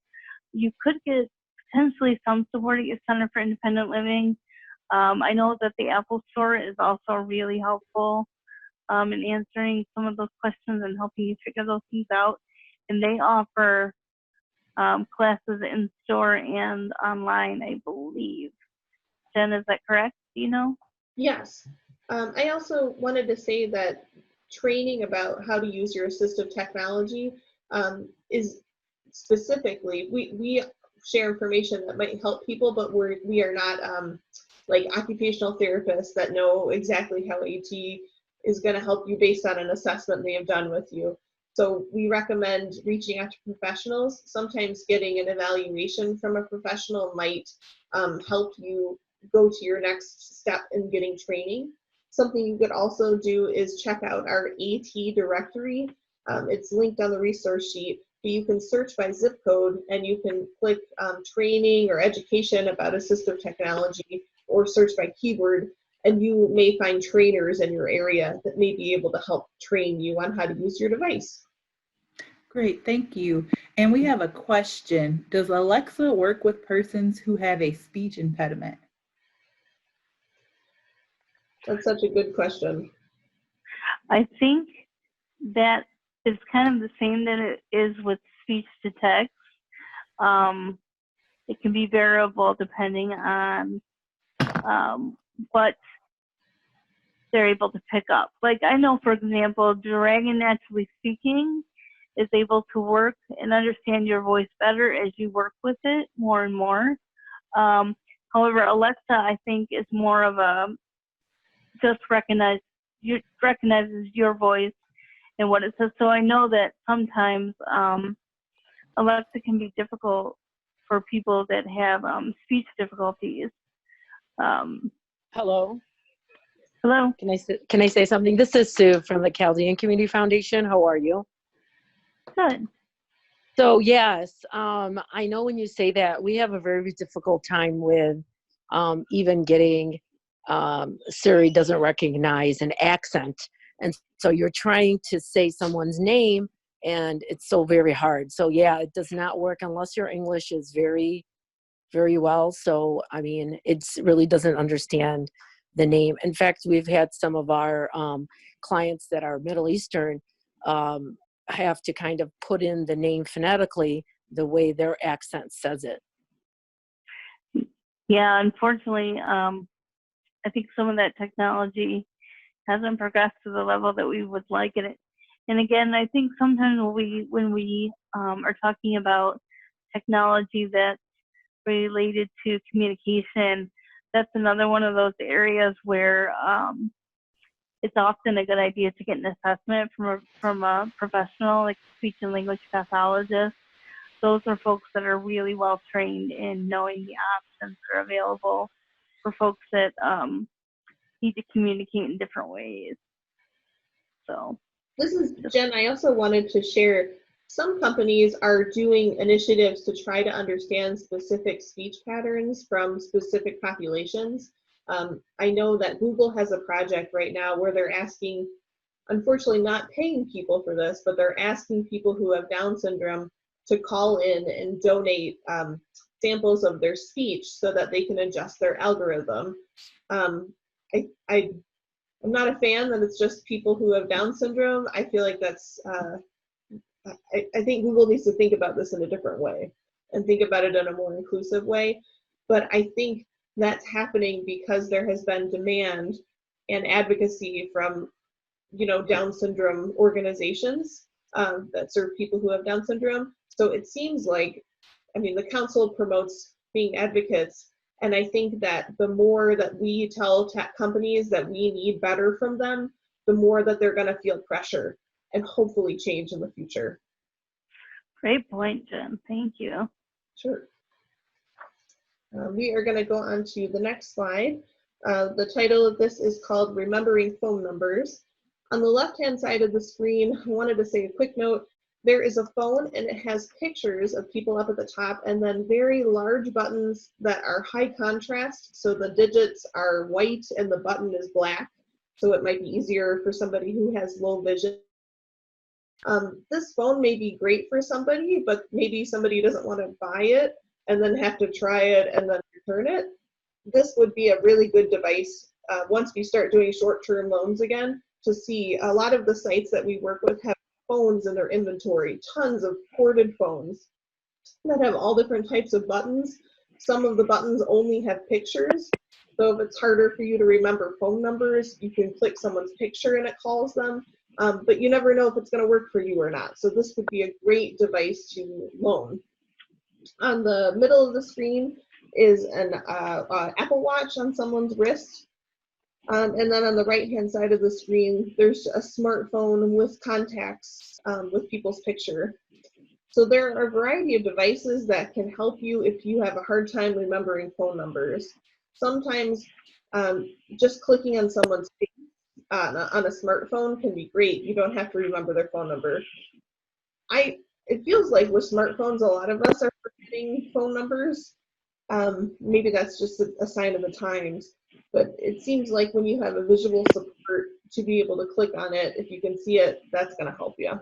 you could get potentially some support at your Center for Independent Living. I know that the Apple Store is also really helpful in answering some of those questions and helping you figure those things out. And they offer classes in store and online, I believe. Jen, is that correct? Do you know? Yes. I also wanted to say that training about how to use your assistive technology is specifically, we share information that might help people, but we are not like occupational therapists that know exactly how AT is going to help you based on an assessment they have done with you. So we recommend reaching out to professionals. Sometimes getting an evaluation from a professional might help you go to your next step in getting training. Something you could also do is check out our AT directory. It's linked on the resource sheet, but you can search by zip code and you can click training or education about assistive technology, or search by keyword, and you may find trainers in your area that may be able to help train you on how to use your device. Great, thank you. And we have a question. Does Alexa work with persons who have a speech impediment? That's such a good question. I think that is kind of the same that it is with speech to text. It can be variable depending on what they're able to pick up. Like I know, for example, Dragon Naturally Speaking is able to work and understand your voice better as you work with it more and more. However, Alexa, I think, is more of a just recognizes your voice and what it says. So I know that sometimes Alexa can be difficult for people that have speech difficulties. Hello. Hello. Can I say something? This is Sue from the Chaldean Community Foundation. How are you? Good. So yes, I know when you say that, we have a very difficult time with even getting Siri doesn't recognize an accent, and so you're trying to say someone's name, and it's so very hard. So yeah, it does not work unless your English is very, very well. So I mean, it really doesn't understand the name. In fact, we've had some of our clients that are Middle Eastern have to kind of put in the name phonetically the way their accent says it. Yeah, unfortunately, I think some of that technology hasn't progressed to the level that we would like it. And again, I think sometimes when we are talking about technology that's related to communication, that's another one of those areas where it's often a good idea to get an assessment from a professional, like speech and language pathologist. Those are folks that are really well trained in knowing the options that are available for folks that need to communicate in different ways. So this is Jen. I also wanted to share, some companies are doing initiatives to try to understand specific speech patterns from specific populations. I know that Google has a project right now where they're asking, unfortunately not paying people for this, but they're asking people who have Down syndrome to call in and donate samples of their speech so that they can adjust their algorithm. I'm not a fan that it's just people who have Down syndrome. I feel like that's, I think Google needs to think about this in a different way and think about it in a more inclusive way. But I think that's happening because there has been demand and advocacy from, Down syndrome organizations that serve people who have Down syndrome. So it seems like, the council promotes being advocates, and I think that the more that we tell tech companies that we need better from them, the more that they're going to feel pressure and hopefully change in the future. great point, Jen. Thank you. Sure. We are going to go on to the next slide. The title of this is called Remembering Phone Numbers. On the left-hand side of the screen, I wanted to say a quick note. There is a phone and it has pictures of people up at the top and then very large buttons that are high contrast. So the digits are white and the button is black. So it might be easier for somebody who has low vision. This phone may be great for somebody, but maybe somebody doesn't want to buy it. and then have to try it and then return it. This would be a really good device once we start doing short-term loans again, to see. A lot of the sites that we work with have phones in their inventory, tons of corded phones that have all different types of buttons. Some of the buttons only have pictures. So if it's harder for you to remember phone numbers, you can click someone's picture and it calls them. But you never know if it's going to work for you or not. So this would be a great device to loan. On the middle of the screen is an Apple Watch on someone's wrist. And then on the right-hand side of the screen, there's a smartphone with contacts with people's picture. So there are a variety of devices that can help you if you have a hard time remembering phone numbers. Sometimes just clicking on someone's face on a smartphone can be great. You don't have to remember their phone number. It feels like with smartphones, a lot of us are forgetting phone numbers. Maybe that's just a sign of the times. But it seems like when you have a visual support to be able to click on it, if you can see it, that's going to help you.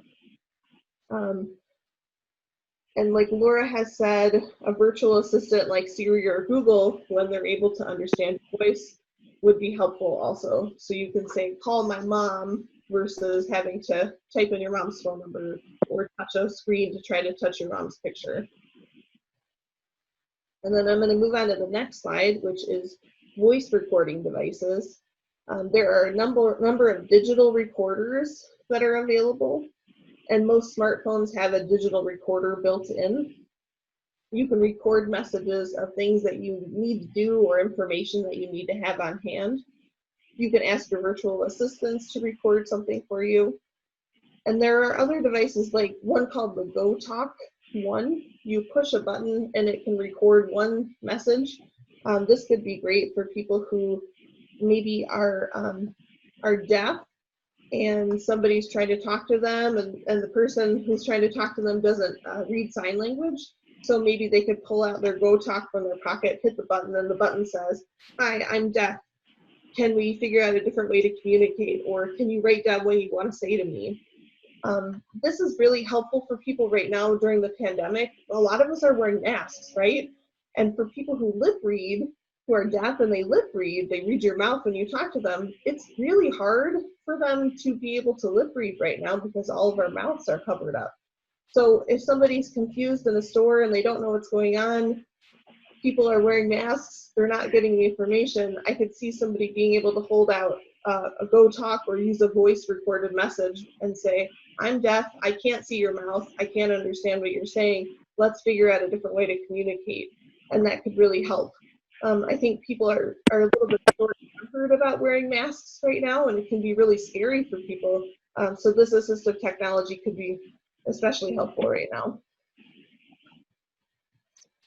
And like Laura has said, a virtual assistant like Siri or Google, when they're able to understand voice, would be helpful also. So you can say, call my mom, versus having to type in your mom's phone number or touch a screen to try to touch your mom's picture. And then I'm going to move on to the next slide, which is voice recording devices. There are a number of digital recorders that are available, and most smartphones have a digital recorder built in. You can record messages of things that you need to do or information that you need to have on hand. You can ask your virtual assistants to record something for you. And there are other devices, like one called the Go Talk One. You push a button and it can record one message. This could be great for people who maybe are deaf and somebody's trying to talk to them, and the person who's trying to talk to them doesn't read sign language. So maybe they could pull out their Go Talk from their pocket, hit the button, and the button says, "Hi, I'm deaf. Can we figure out a different way to communicate? Or can you write down what you want to say to me?" This is really helpful for people right now during the pandemic. A lot of us are wearing masks, right? And for people who lip read, who are deaf and they lip read, they read your mouth when you talk to them, it's really hard for them to be able to lip read right now because all of our mouths are covered up. So if somebody's confused in a store and they don't know what's going on, people are wearing masks, they're not getting the information, I could see somebody being able to hold out a Go Talk or use a voice recorded message and say, "I'm deaf, I can't see your mouth, I can't understand what you're saying, let's figure out a different way to communicate." And that could really help. I think people are a little bit short-tempered about wearing masks right now, and it can be really scary for people. So this assistive technology could be especially helpful right now.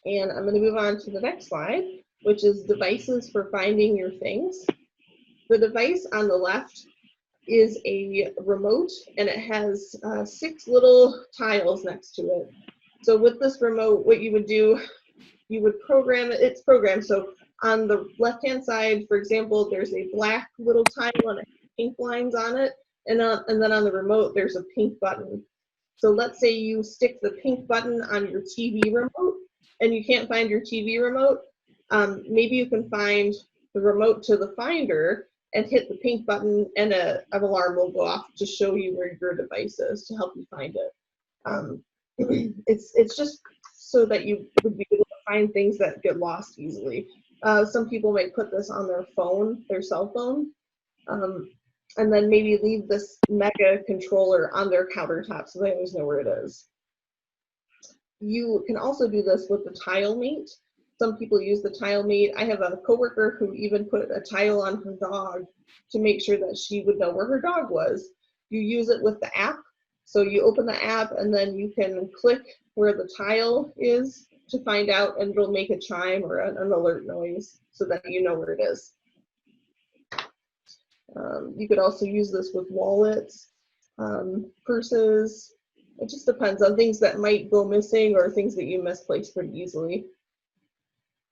And I'm going to move on to the next slide, which is devices for finding your things. The device on the left is a remote, and it has 6 little tiles next to it. So with this remote, what you would do, you would program it. It's programmed. So on the left-hand side, for example, there's a black little tile and it has pink lines on it, and then on the remote, there's a pink button. So let's say you stick the pink button on your TV remote, and you can't find your TV remote. Maybe you can find the remote to the finder and hit the pink button, and an alarm will go off to show you where your device is to help you find it. It's just so that you would be able to find things that get lost easily. Some people might put this on their phone, their cell phone, and then maybe leave this mega controller on their countertop so they always know where it is. You can also do this with the tile mate. Some people use the tile mate. I have a coworker who even put a tile on her dog to make sure that she would know where her dog was. You use it with the app. So you open the app and then you can click where the tile is to find out, and it'll make a chime or an alert noise so that you know where it is. You could also use this with wallets, purses. It just depends on things that might go missing or things that you misplace pretty easily.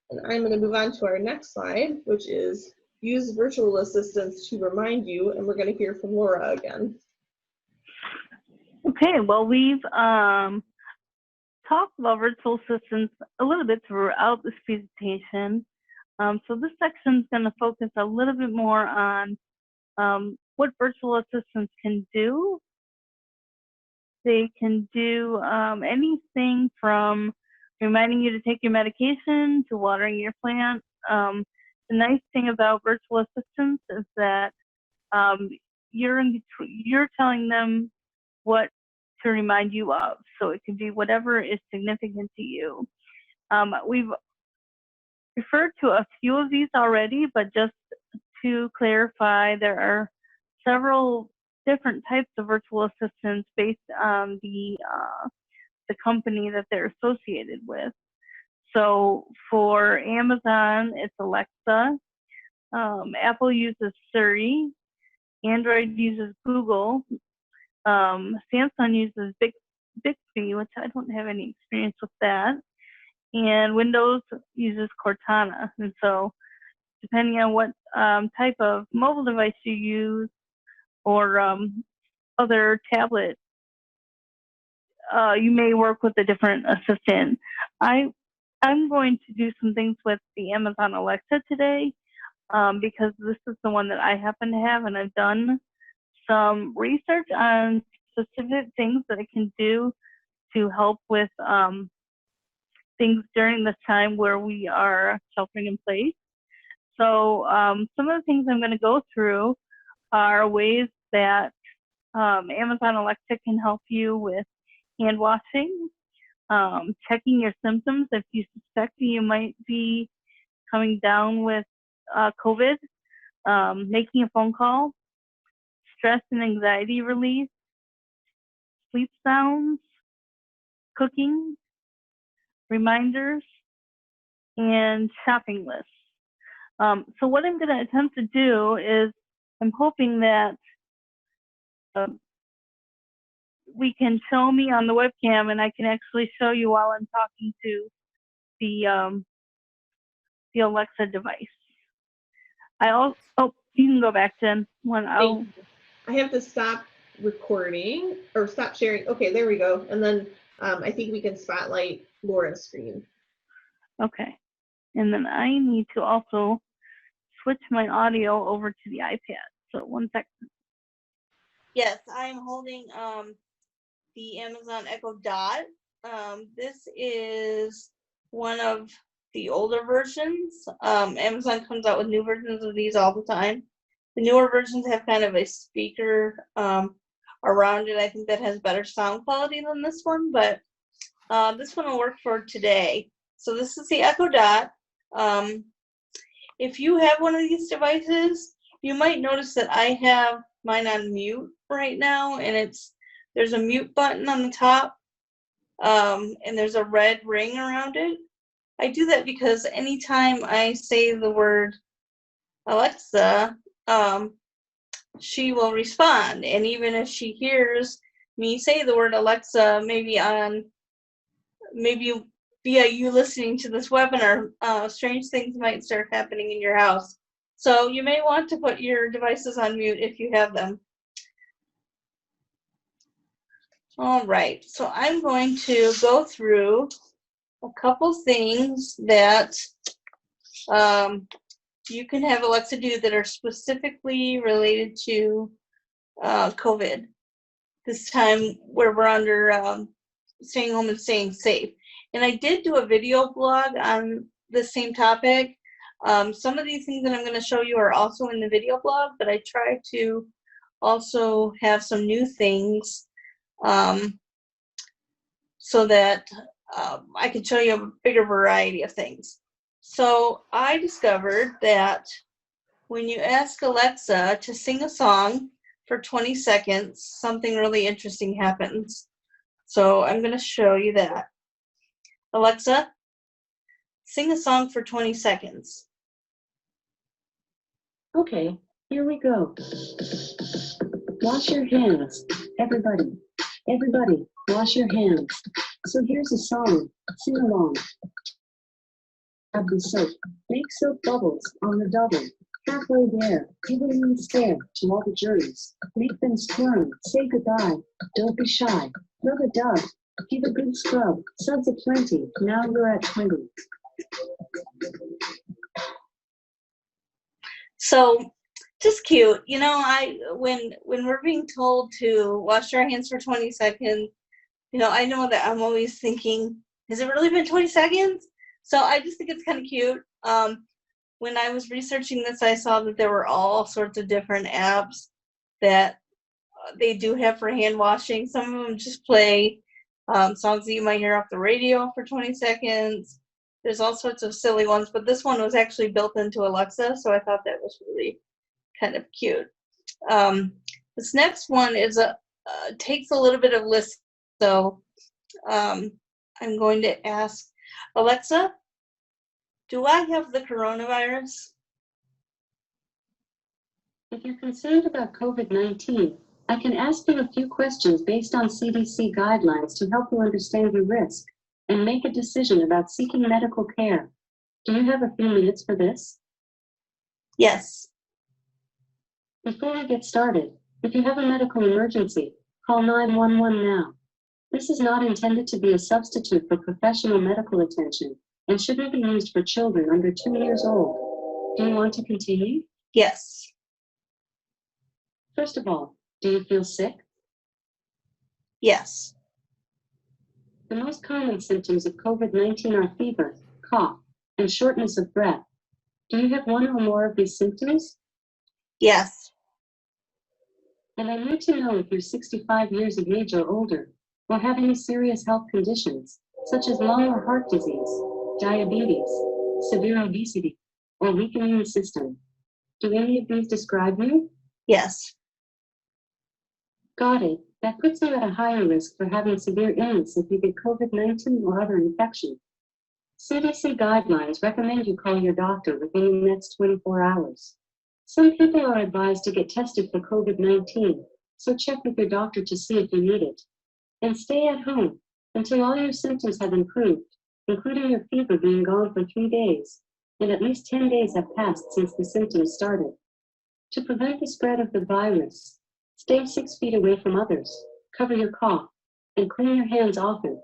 And I'm going to move on to our next slide, which is use virtual assistants to remind you, and we're going to hear from Laura again. Okay, well, we've talk about virtual assistants a little bit throughout this presentation. So this section is going to focus a little bit more on what virtual assistants can do. They can do anything from reminding you to take your medication to watering your plant. The nice thing about virtual assistants is that you're telling them what to remind you of. So it can be whatever is significant to you. We've referred to a few of these already, but just to clarify, there are several different types of virtual assistants based on the company that they're associated with. So for Amazon, it's Alexa. Apple uses Siri. Android uses Google. Samsung uses Bixby, which I don't have any experience with that. And Windows uses Cortana. And so depending on what type of mobile device you use or other tablet, you may work with a different assistant. I'm going to do some things with the Amazon Alexa today because this is the one that I happen to have, and I've done some research on specific things that it can do to help with things during this time where we are sheltering in place. So some of the things I'm going to go through are ways that Amazon Alexa can help you with hand washing, checking your symptoms if you suspect that you might be coming down with COVID, making a phone call, stress and anxiety relief, sleep sounds, cooking, reminders, and shopping lists. So what I'm going to attempt to do is I'm hoping that we can show me on the webcam and I can actually show you while I'm talking to the Alexa device. Oh, you can go back, Jen. I have to stop recording or stop sharing. Okay, there we go. And then I think we can spotlight Laura's screen. Okay. And then I need to also switch my audio over to the iPad. So 1 second. Yes, I'm holding the Amazon Echo Dot. This is one of the older versions. Amazon comes out with new versions of these all the time. The newer versions have kind of a speaker around it. I think that has better sound quality than this one, but this one will work for today. So this is the Echo Dot. If you have one of these devices, you might notice that I have mine on mute right now, and there's a mute button on the top, and there's a red ring around it. I do that because anytime I say the word Alexa, she will respond. And even if she hears me say the word Alexa, maybe via you listening to this webinar, strange things might start happening in your house. So you may want to put your devices on mute if you have them. All right, so I'm going to go through a couple things that you can have Alexa do that are specifically related to COVID. This time where we're under staying home and staying safe. And I did do a video blog on the same topic. Some of these things that I'm going to show you are also in the video blog, but I try to also have some new things so that I can show you a bigger variety of things. So I discovered that when you ask Alexa to sing a song for 20 seconds, something really interesting happens. So I'm going to show you that. Alexa, sing a song for 20 seconds. Okay, here we go. Wash your hands, everybody. Everybody, wash your hands. So here's a song. Sing along. Grab the soap. Make soap bubbles on the double. Halfway there, give a little stare to all the jurors. Make them squirm. Say goodbye. Don't be shy. Rub a dub Give a good scrub. Suds aplenty. Now you're at 20. So just cute. You know, when we're being told to wash our hands for 20 seconds, you know, I know that I'm always thinking, has it really been 20 seconds? So I just think it's kind of cute. When I was researching this, I saw that there were all sorts of different apps that they do have for hand washing. Some of them just play songs that you might hear off the radio for 20 seconds. There's all sorts of silly ones, but this one was actually built into Alexa, so I thought that was really kind of cute. This next one is takes a little bit of listening, so I'm going to ask Alexa, do I have the coronavirus? If you're concerned about COVID-19, I can ask you a few questions based on CDC guidelines to help you understand your risk and make a decision about seeking medical care. Do you have a few minutes for this? Yes. Before we get started, if you have a medical emergency, call 911 now. This is not intended to be a substitute for professional medical attention and shouldn't be used for children under 2 years old. Do you want to continue? Yes. First of all, do you feel sick? Yes. The most common symptoms of COVID-19 are fever, cough, and shortness of breath. Do you have one or more of these symptoms? Yes. And I need to know if you're 65 years of age or older, or have any serious health conditions, such as lung or heart disease, diabetes, severe obesity, or weak immune system. Do any of these describe you? Yes. Got it. That puts you at a higher risk for having severe illness if you get COVID-19 or other infection. CDC guidelines recommend you call your doctor within the next 24 hours. Some people are advised to get tested for COVID-19, so check with your doctor to see if you need it. And stay at home until all your symptoms have improved, including your fever being gone for 3 days, and at least 10 days have passed since the symptoms started. To prevent the spread of the virus, stay 6 feet away from others, cover your cough, and clean your hands often.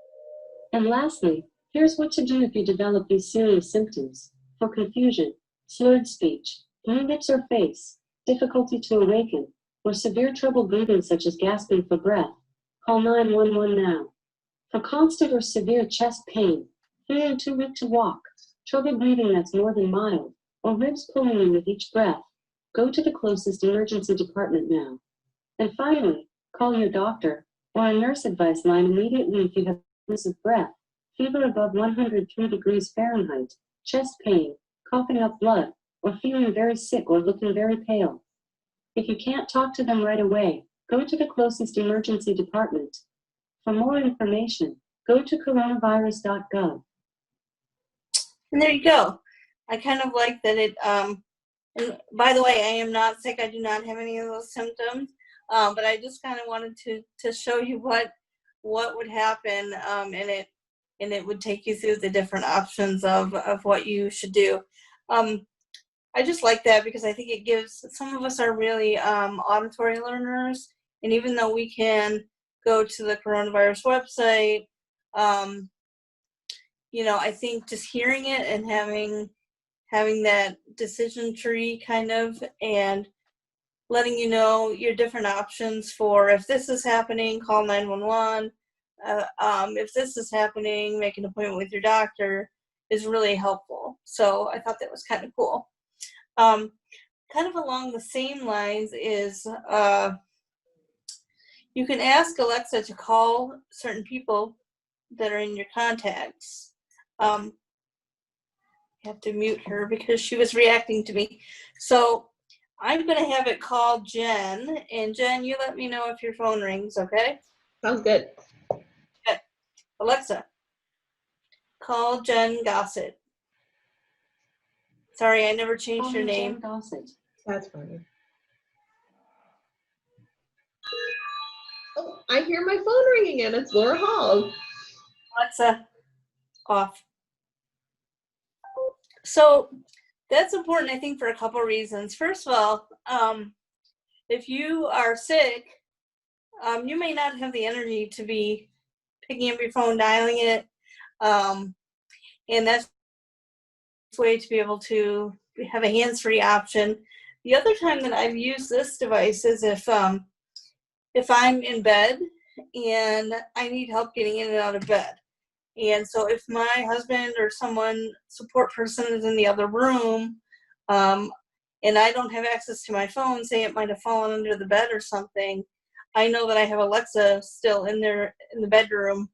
And lastly, here's what to do if you develop these serious symptoms. For confusion, slurred speech, blue lips or face, difficulty to awaken, or severe trouble breathing such as gasping for breath, call 911 now. For constant or severe chest pain, feeling too weak to walk, trouble breathing that's more than mild, or ribs pulling you with each breath, go to the closest emergency department now. And finally, call your doctor or a nurse advice line immediately if you have shortness of breath, fever above 103 degrees Fahrenheit, chest pain, coughing up blood, or feeling very sick or looking very pale. If you can't talk to them right away, go to the closest emergency department. For more information, go to coronavirus.gov. And there you go. I kind of like that it, and by the way, I am not sick. I do not have any of those symptoms. But I just kind of wanted to show you what would happen, and it would take you through the different options of what you should do. I just like that because I think it gives, some of us are really auditory learners, and even though we can go to the coronavirus website, you know, I think just hearing it and having that decision tree kind of, and letting you know your different options for if this is happening, call 911. If this is happening, make an appointment with your doctor is really helpful. So I thought that was kind of cool. Kind of along the same lines is you can ask Alexa to call certain people that are in your contacts. You have to mute her because she was reacting to me. So I'm going to have it call Jen, and Jen, you let me know if your phone rings, okay? Sounds good. Okay. Alexa, call Jen Gossett. Sorry, I never changed your name. Jen Gossett. That's funny. Oh, I hear my phone ringing and it's Laura Hall. Alexa, off. So that's important, I think, for a couple reasons. First of all, if you are sick, you may not have the energy to be picking up your phone, dialing it. And that's a way to be able to have a hands-free option. The other time that I've used this device is if I'm in bed and I need help getting in and out of bed. And so if my husband or someone, support person, is in the other room, and I don't have access to my phone, say it might have fallen under the bed or something, I know that I have Alexa still in there in the bedroom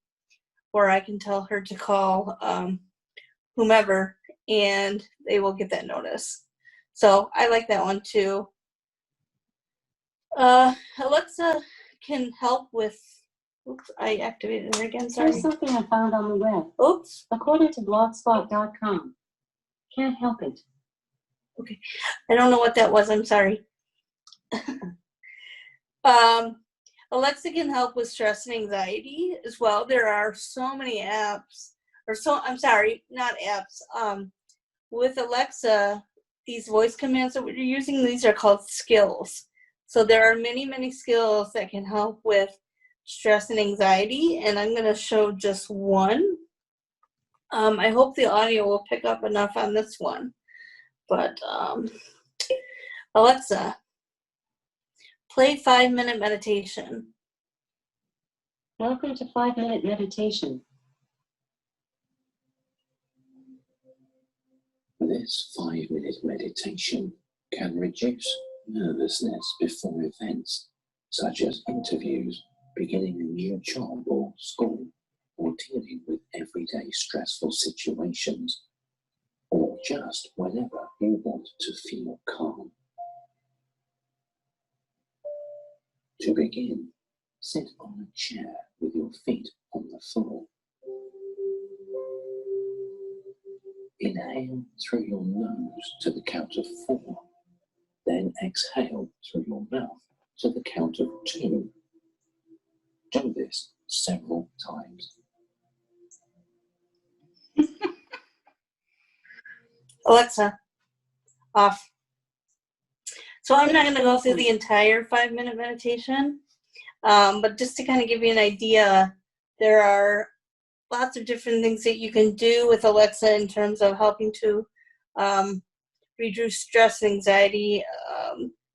where I can tell her to call whomever, and they will get that notice. So I like that one too. Alexa can help with, oops, I activated it again, sorry. Here's something I found on the web. Oops, According to blogspot.com. Can't help it. okay. I don't know what that was, I'm sorry. Alexa can help with stress and anxiety as well. There are so many apps, I'm sorry, not apps. With Alexa, these voice commands that we're using, these are called skills. So there are many, many skills that can help with stress and anxiety, and I'm going to show just one. I hope the audio will pick up enough on this one. But Alexa, play 5-minute meditation. Welcome to 5-minute meditation. This 5-minute meditation can reduce nervousness before events, such as interviews, beginning a new job or school, or dealing with everyday stressful situations, or just whenever you want to feel calm. To begin, sit on a chair with your feet on the floor. Inhale through your nose to the count of 4, then exhale through your mouth to the count of 2. Do this several times. Alexa, off. So I'm not going to go through the entire 5-minute meditation, but just to kind of give you an idea, there are lots of different things that you can do with Alexa in terms of helping to reduce stress and anxiety.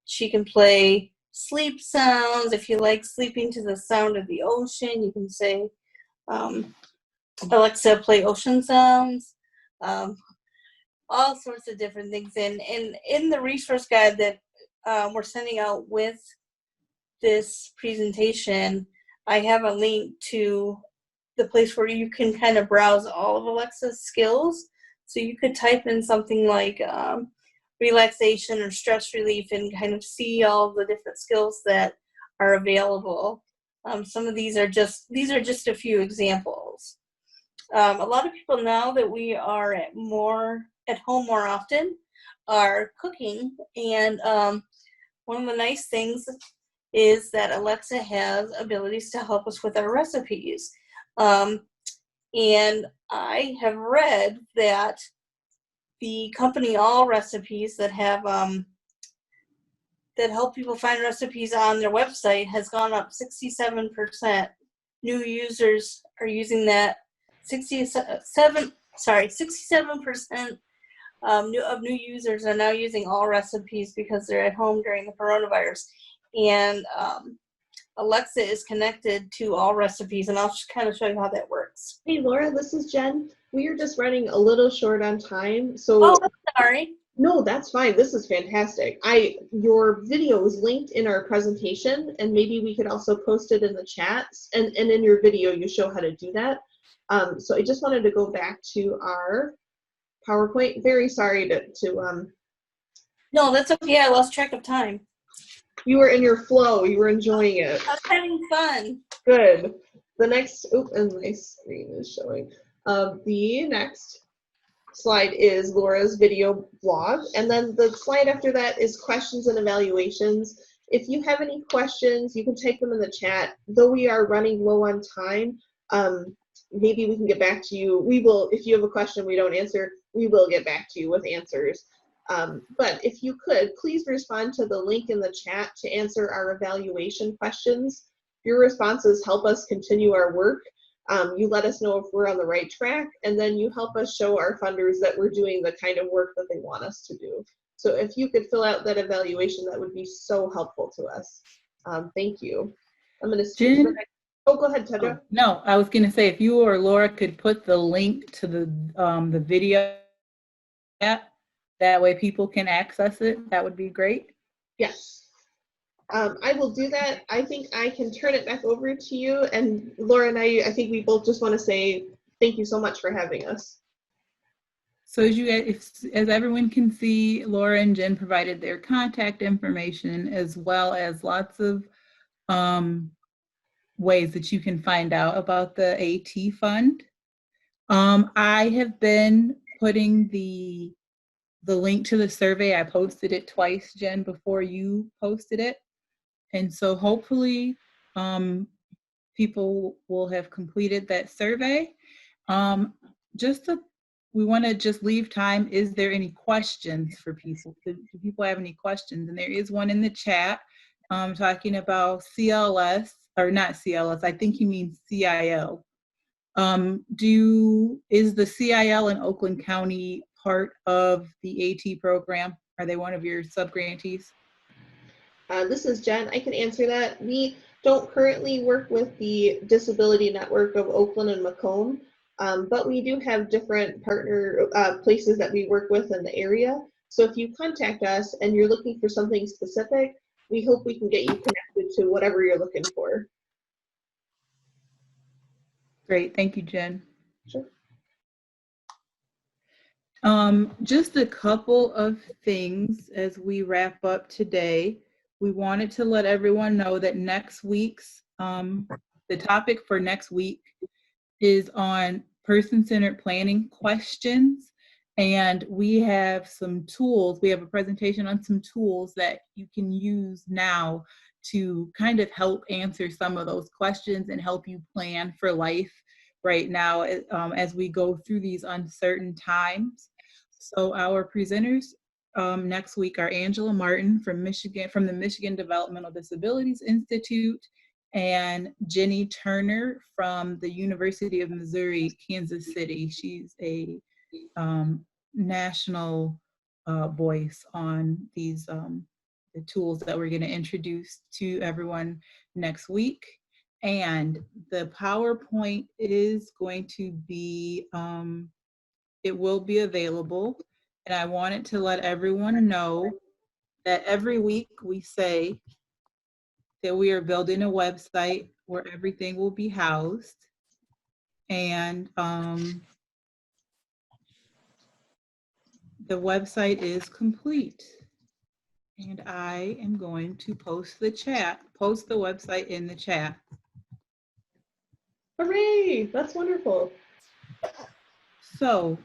She can play sleep sounds. If you like sleeping to the sound of the ocean, you can say, Alexa, play ocean sounds. All sorts of different things. And in the resource guide that we're sending out with this presentation, I have a link to the place where you can kind of browse all of Alexa's skills. So you could type in something like relaxation or stress relief and kind of see all the different skills that are available. Some of these are just a few examples. A lot of people, now that we are at home more often, are cooking, and one of the nice things is that Alexa has abilities to help us with our recipes. And I have read that the company All Recipes that have that help people find recipes on their website has gone up 67%. New users are using that. 67% of new users are now using All Recipes because they're at home during the coronavirus. And Alexa is connected to All Recipes, and I'll just kind of show you how that works. Hey, Laura, this is Jen. We are just running a little short on time, so. Oh, I'm sorry. No, that's fine. This is fantastic. Your video is linked in our presentation, and maybe we could also post it in the chats. And in your video, you show how to do that. So I just wanted to go back to our PowerPoint. Very sorry to No, that's okay. I lost track of time. You were in your flow. You were enjoying it. I was having fun. Good. The next, and my screen is showing. The next slide is Laura's video blog, and then the slide after that is questions and evaluations. If you have any questions, you can type them in the chat. Though we are running low on time, maybe we can get back to you. We will, if you have a question we don't answer, we will get back to you with answers. But if you could, please respond to the link in the chat to answer our evaluation questions. Your responses help us continue our work. You let us know if we're on the right track, and then you help us show our funders that we're doing the kind of work that they want us to do. So if you could fill out that evaluation, that would be so helpful to us. Thank you. I'm going to switch Jen? Oh, go ahead, Tedra. No, I was going to say, if you or Laura could put the link to the video app, that way people can access it, that would be great. Yes. I will do that. I think I can turn it back over to you. And Laura and I think we both just want to say thank you so much for having us. So as everyone can see, Laura and Jen provided their contact information as well as lots of ways that you can find out about the AT fund. I have been putting the link to the survey. I posted it twice, Jen, before you posted it. And so hopefully people will have completed that survey. We want to just leave time. Is there any questions for people? Do people have any questions? And there is one in the chat talking about CLS, or not CLS, I think you mean CIL. Is the CIL in Oakland County part of the AT program? Are they one of your subgrantees? This is Jen. I can answer that. We don't currently work with the Disability Network of Oakland and Macomb, but we do have different partner places that we work with in the area. So if you contact us and you're looking for something specific, we hope we can get you connected to whatever you're looking for. Great, thank you, Jen. Sure. Just a couple of things as we wrap up today. We wanted to let everyone know that next week's, the topic for next week is on person-centered planning questions. And we have some tools. We have a presentation on some tools that you can use now to kind of help answer some of those questions and help you plan for life right now as we go through these uncertain times. So our presenters next week are Angela Martin from the Michigan Developmental Disabilities Institute, and Jenny Turner from the University of Missouri, Kansas City. She's a national voice on these the tools that we're going to introduce to everyone next week. And the PowerPoint is going to be, it will be available. And I wanted to let everyone know that every week we say that we are building a website where everything will be housed. And the website is complete. And I am going to post the website in the chat. Hooray, that's wonderful. So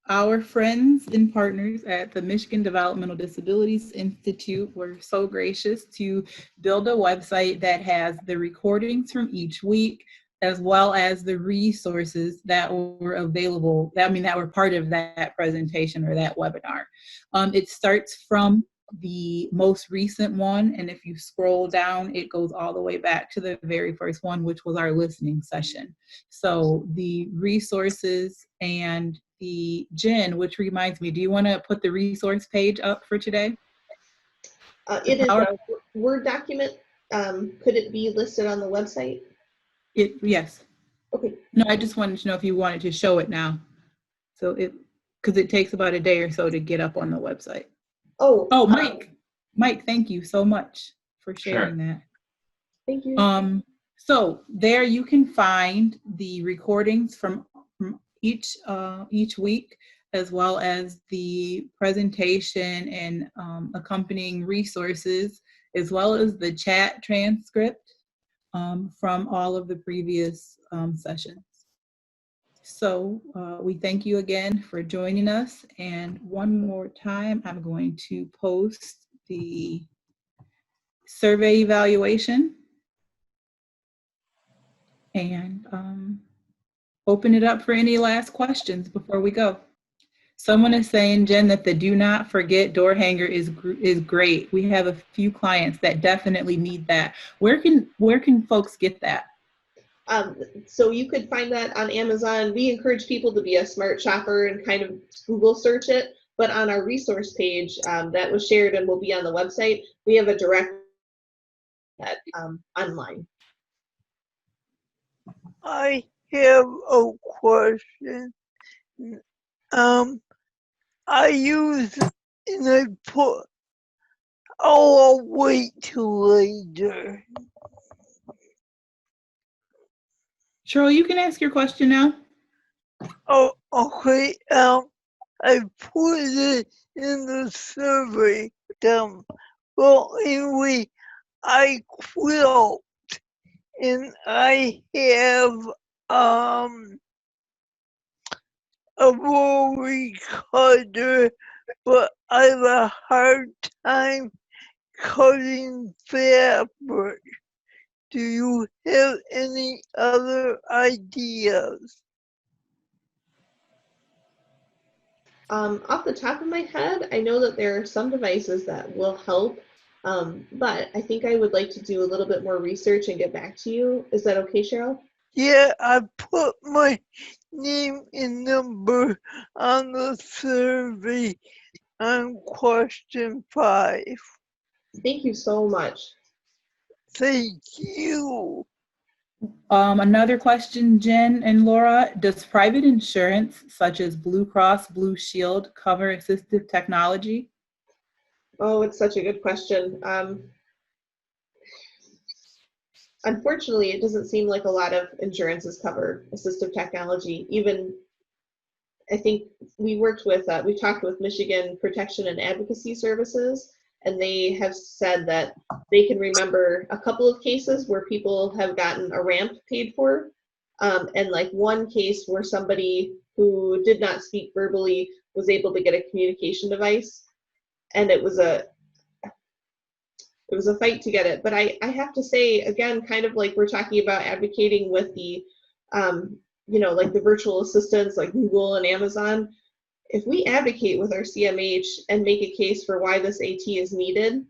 our friends and partners at the Michigan Developmental Disabilities Institute were so gracious to build a website that has the recordings from each week, as well as the resources that were available, that were part of that presentation or that webinar. It starts from the most recent one, and if you scroll down, it goes all the way back to the very first one, which was our listening session. So the resources and the Jen, which reminds me, do you want to put the resource page up for today? It is a Word document. Could it be listed on the website? Yes. Okay. No, I just wanted to know if you wanted to show it now. So because it takes about a day or so to get up on the website. Oh, Mike, thank you so much for sharing that. Thank you. So there you can find the recordings from each week, as well as the presentation and accompanying resources, as well as the chat transcript from all of the previous sessions. So we thank you again for joining us. And one more time, I'm going to post the survey evaluation and open it up for any last questions before we go. Someone is saying, Jen, that the do not forget door hanger is great. We have a few clients that definitely need that. Where can folks get that? So you could find that on Amazon. We encourage people to be a smart shopper and kind of Google search it. But on our resource page that was shared and will be on the website, we have a direct that online. I have a question. I use and I put. Oh, I'll wait till later. Cheryl, you can ask your question now. Oh, okay. I put it in the survey. Well, anyway, I quilt and I have a rotary cutter, but I have a hard time cutting fabric. Do you have any other ideas? Off the top of my head, I know that there are some devices that will help, but I think I would like to do a little bit more research and get back to you. Is that okay, Cheryl? Yeah, I put my name and number on the survey on question 5. Thank you so much. Thank you. Another question, Jen and Laura, does private insurance such as Blue Cross Blue Shield cover assistive technology? Oh, it's such a good question. Unfortunately, it doesn't seem like a lot of insurances cover assistive technology. Even, I think we talked with Michigan Protection and Advocacy Services, and they have said that they can remember a couple of cases where people have gotten a ramp paid for, and like one case where somebody who did not speak verbally was able to get a communication device, and it was a fight to get it. But I have to say, again, kind of like we're talking about advocating with the, like the virtual assistants like Google and Amazon, if we advocate with our CMH and make a case for why this AT is needed,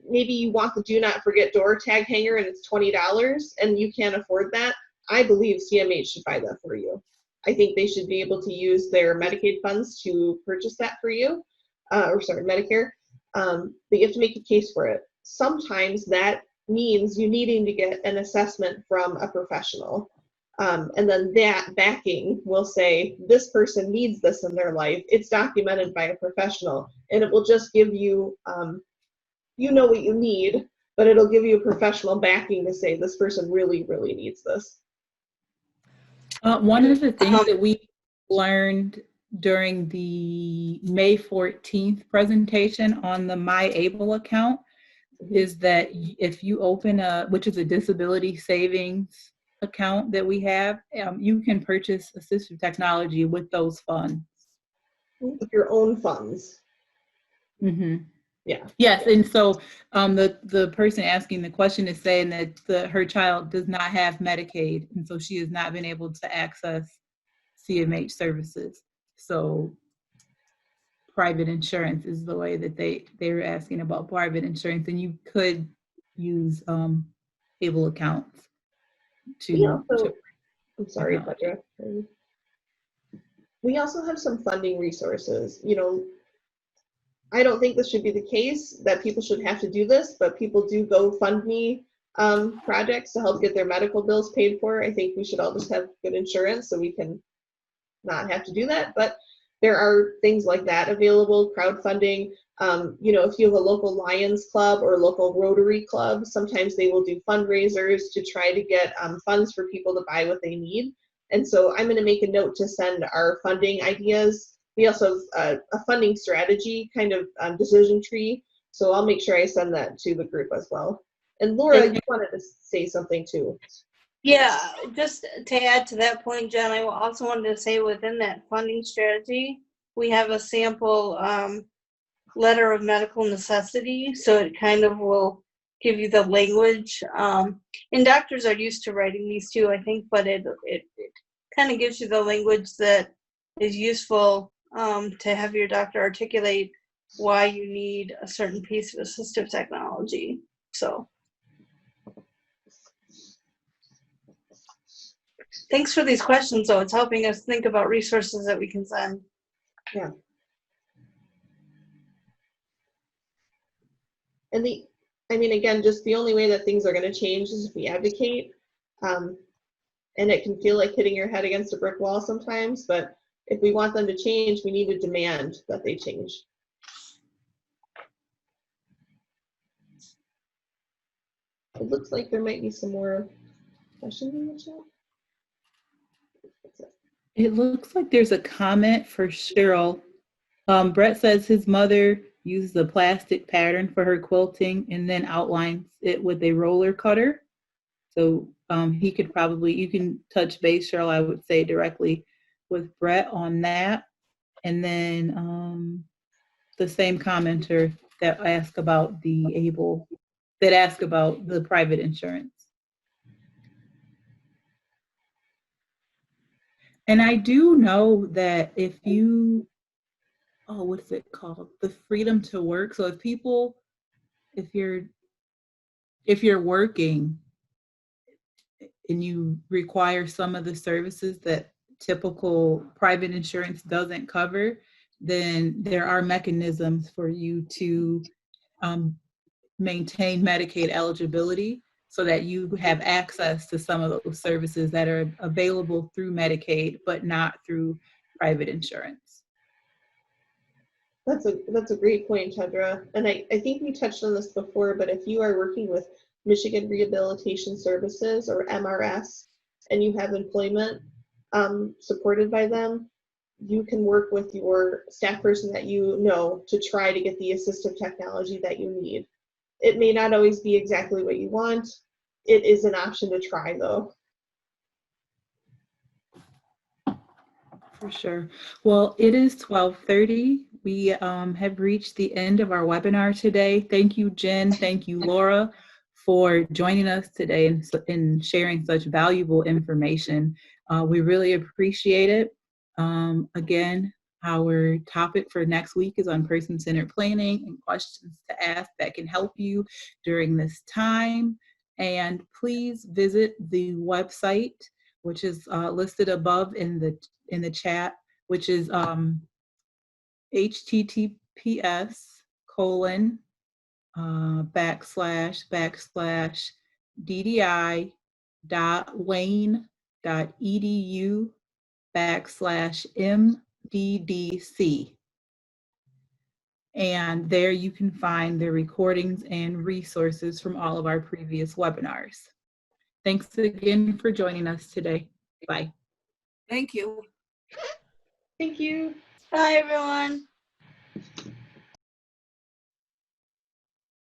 maybe you want the do not forget door tag hanger and it's $20 and you can't afford that, I believe CMH should buy that for you. I think they should be able to use their Medicaid funds to purchase that for you, Medicare, but you have to make a case for it. Sometimes that means you needing to get an assessment from a professional. And then that backing will say, this person needs this in their life. It's documented by a professional, and it will just give you, you know what you need, but it'll give you a professional backing to say, this person really, really needs this. One of the things that we learned during the May 14th presentation on the MyAble account is that if you open which is a disability savings account that we have, you can purchase assistive technology with those funds. With your own funds. Mm-hmm. Yeah. Yes, and so the person asking the question is saying that her child does not have Medicaid, and so she has not been able to access CMH services. So private insurance is the way that they're asking about private insurance, and you could use able accounts to. I'm sorry, Petra. We also have some funding resources. I don't think this should be the case that people should have to do this, but people do GoFundMe projects to help get their medical bills paid for. I think we should all just have good insurance so we can not have to do that. But there are things like that available, crowdfunding. If you have a local Lions Club or local Rotary Club, sometimes they will do fundraisers to try to get funds for people to buy what they need. And so I'm going to make a note to send our funding ideas. We also have a funding strategy kind of decision tree. So I'll make sure I send that to the group as well. And Laura, you wanted to say something too. Yeah, just to add to that point, Jen, I also wanted to say within that funding strategy, we have a sample letter of medical necessity. So it kind of will give you the language. And doctors are used to writing these too, I think, but it kind of gives you the language that is useful to have your doctor articulate why you need a certain piece of assistive technology. So. Thanks for these questions, though. It's helping us think about resources that we can send. Yeah. And again, just the only way that things are going to change is if we advocate. And it can feel like hitting your head against a brick wall sometimes, but if we want them to change, we need to demand that they change. It looks like there might be some more questions in the chat. It looks like there's a comment for Cheryl. Brett says his mother used the plastic pattern for her quilting and then outlines it with a roller cutter. So he could probably, you can touch base, Cheryl, I would say directly with Brett on that. And then the same commenter that asked about the private insurance. And I do know that if you, what's it called? The freedom to work. So if you're working and you require some of the services that typical private insurance doesn't cover, then there are mechanisms for you to maintain Medicaid eligibility so that you have access to some of those services that are available through Medicaid, but not through private insurance. That's a great point, Tedra. And I think we touched on this before, but if you are working with Michigan Rehabilitation Services or MRS and you have employment supported by them, you can work with your staff person that you know to try to get the assistive technology that you need. It may not always be exactly what you want. It is an option to try, though. For sure. Well, it is 12:30. We have reached the end of our webinar today. Thank you, Jen. Thank you, Laura, for joining us today and sharing such valuable information. We really appreciate it. Again, our topic for next week is on person-centered planning and questions to ask that can help you during this time. And please visit the website, which is listed above in the chat, which is https://ddi.wayne.edu/MDDC. And there you can find the recordings and resources from all of our previous webinars. Thanks again for joining us today. Bye. Thank you. Thank you. Bye, everyone.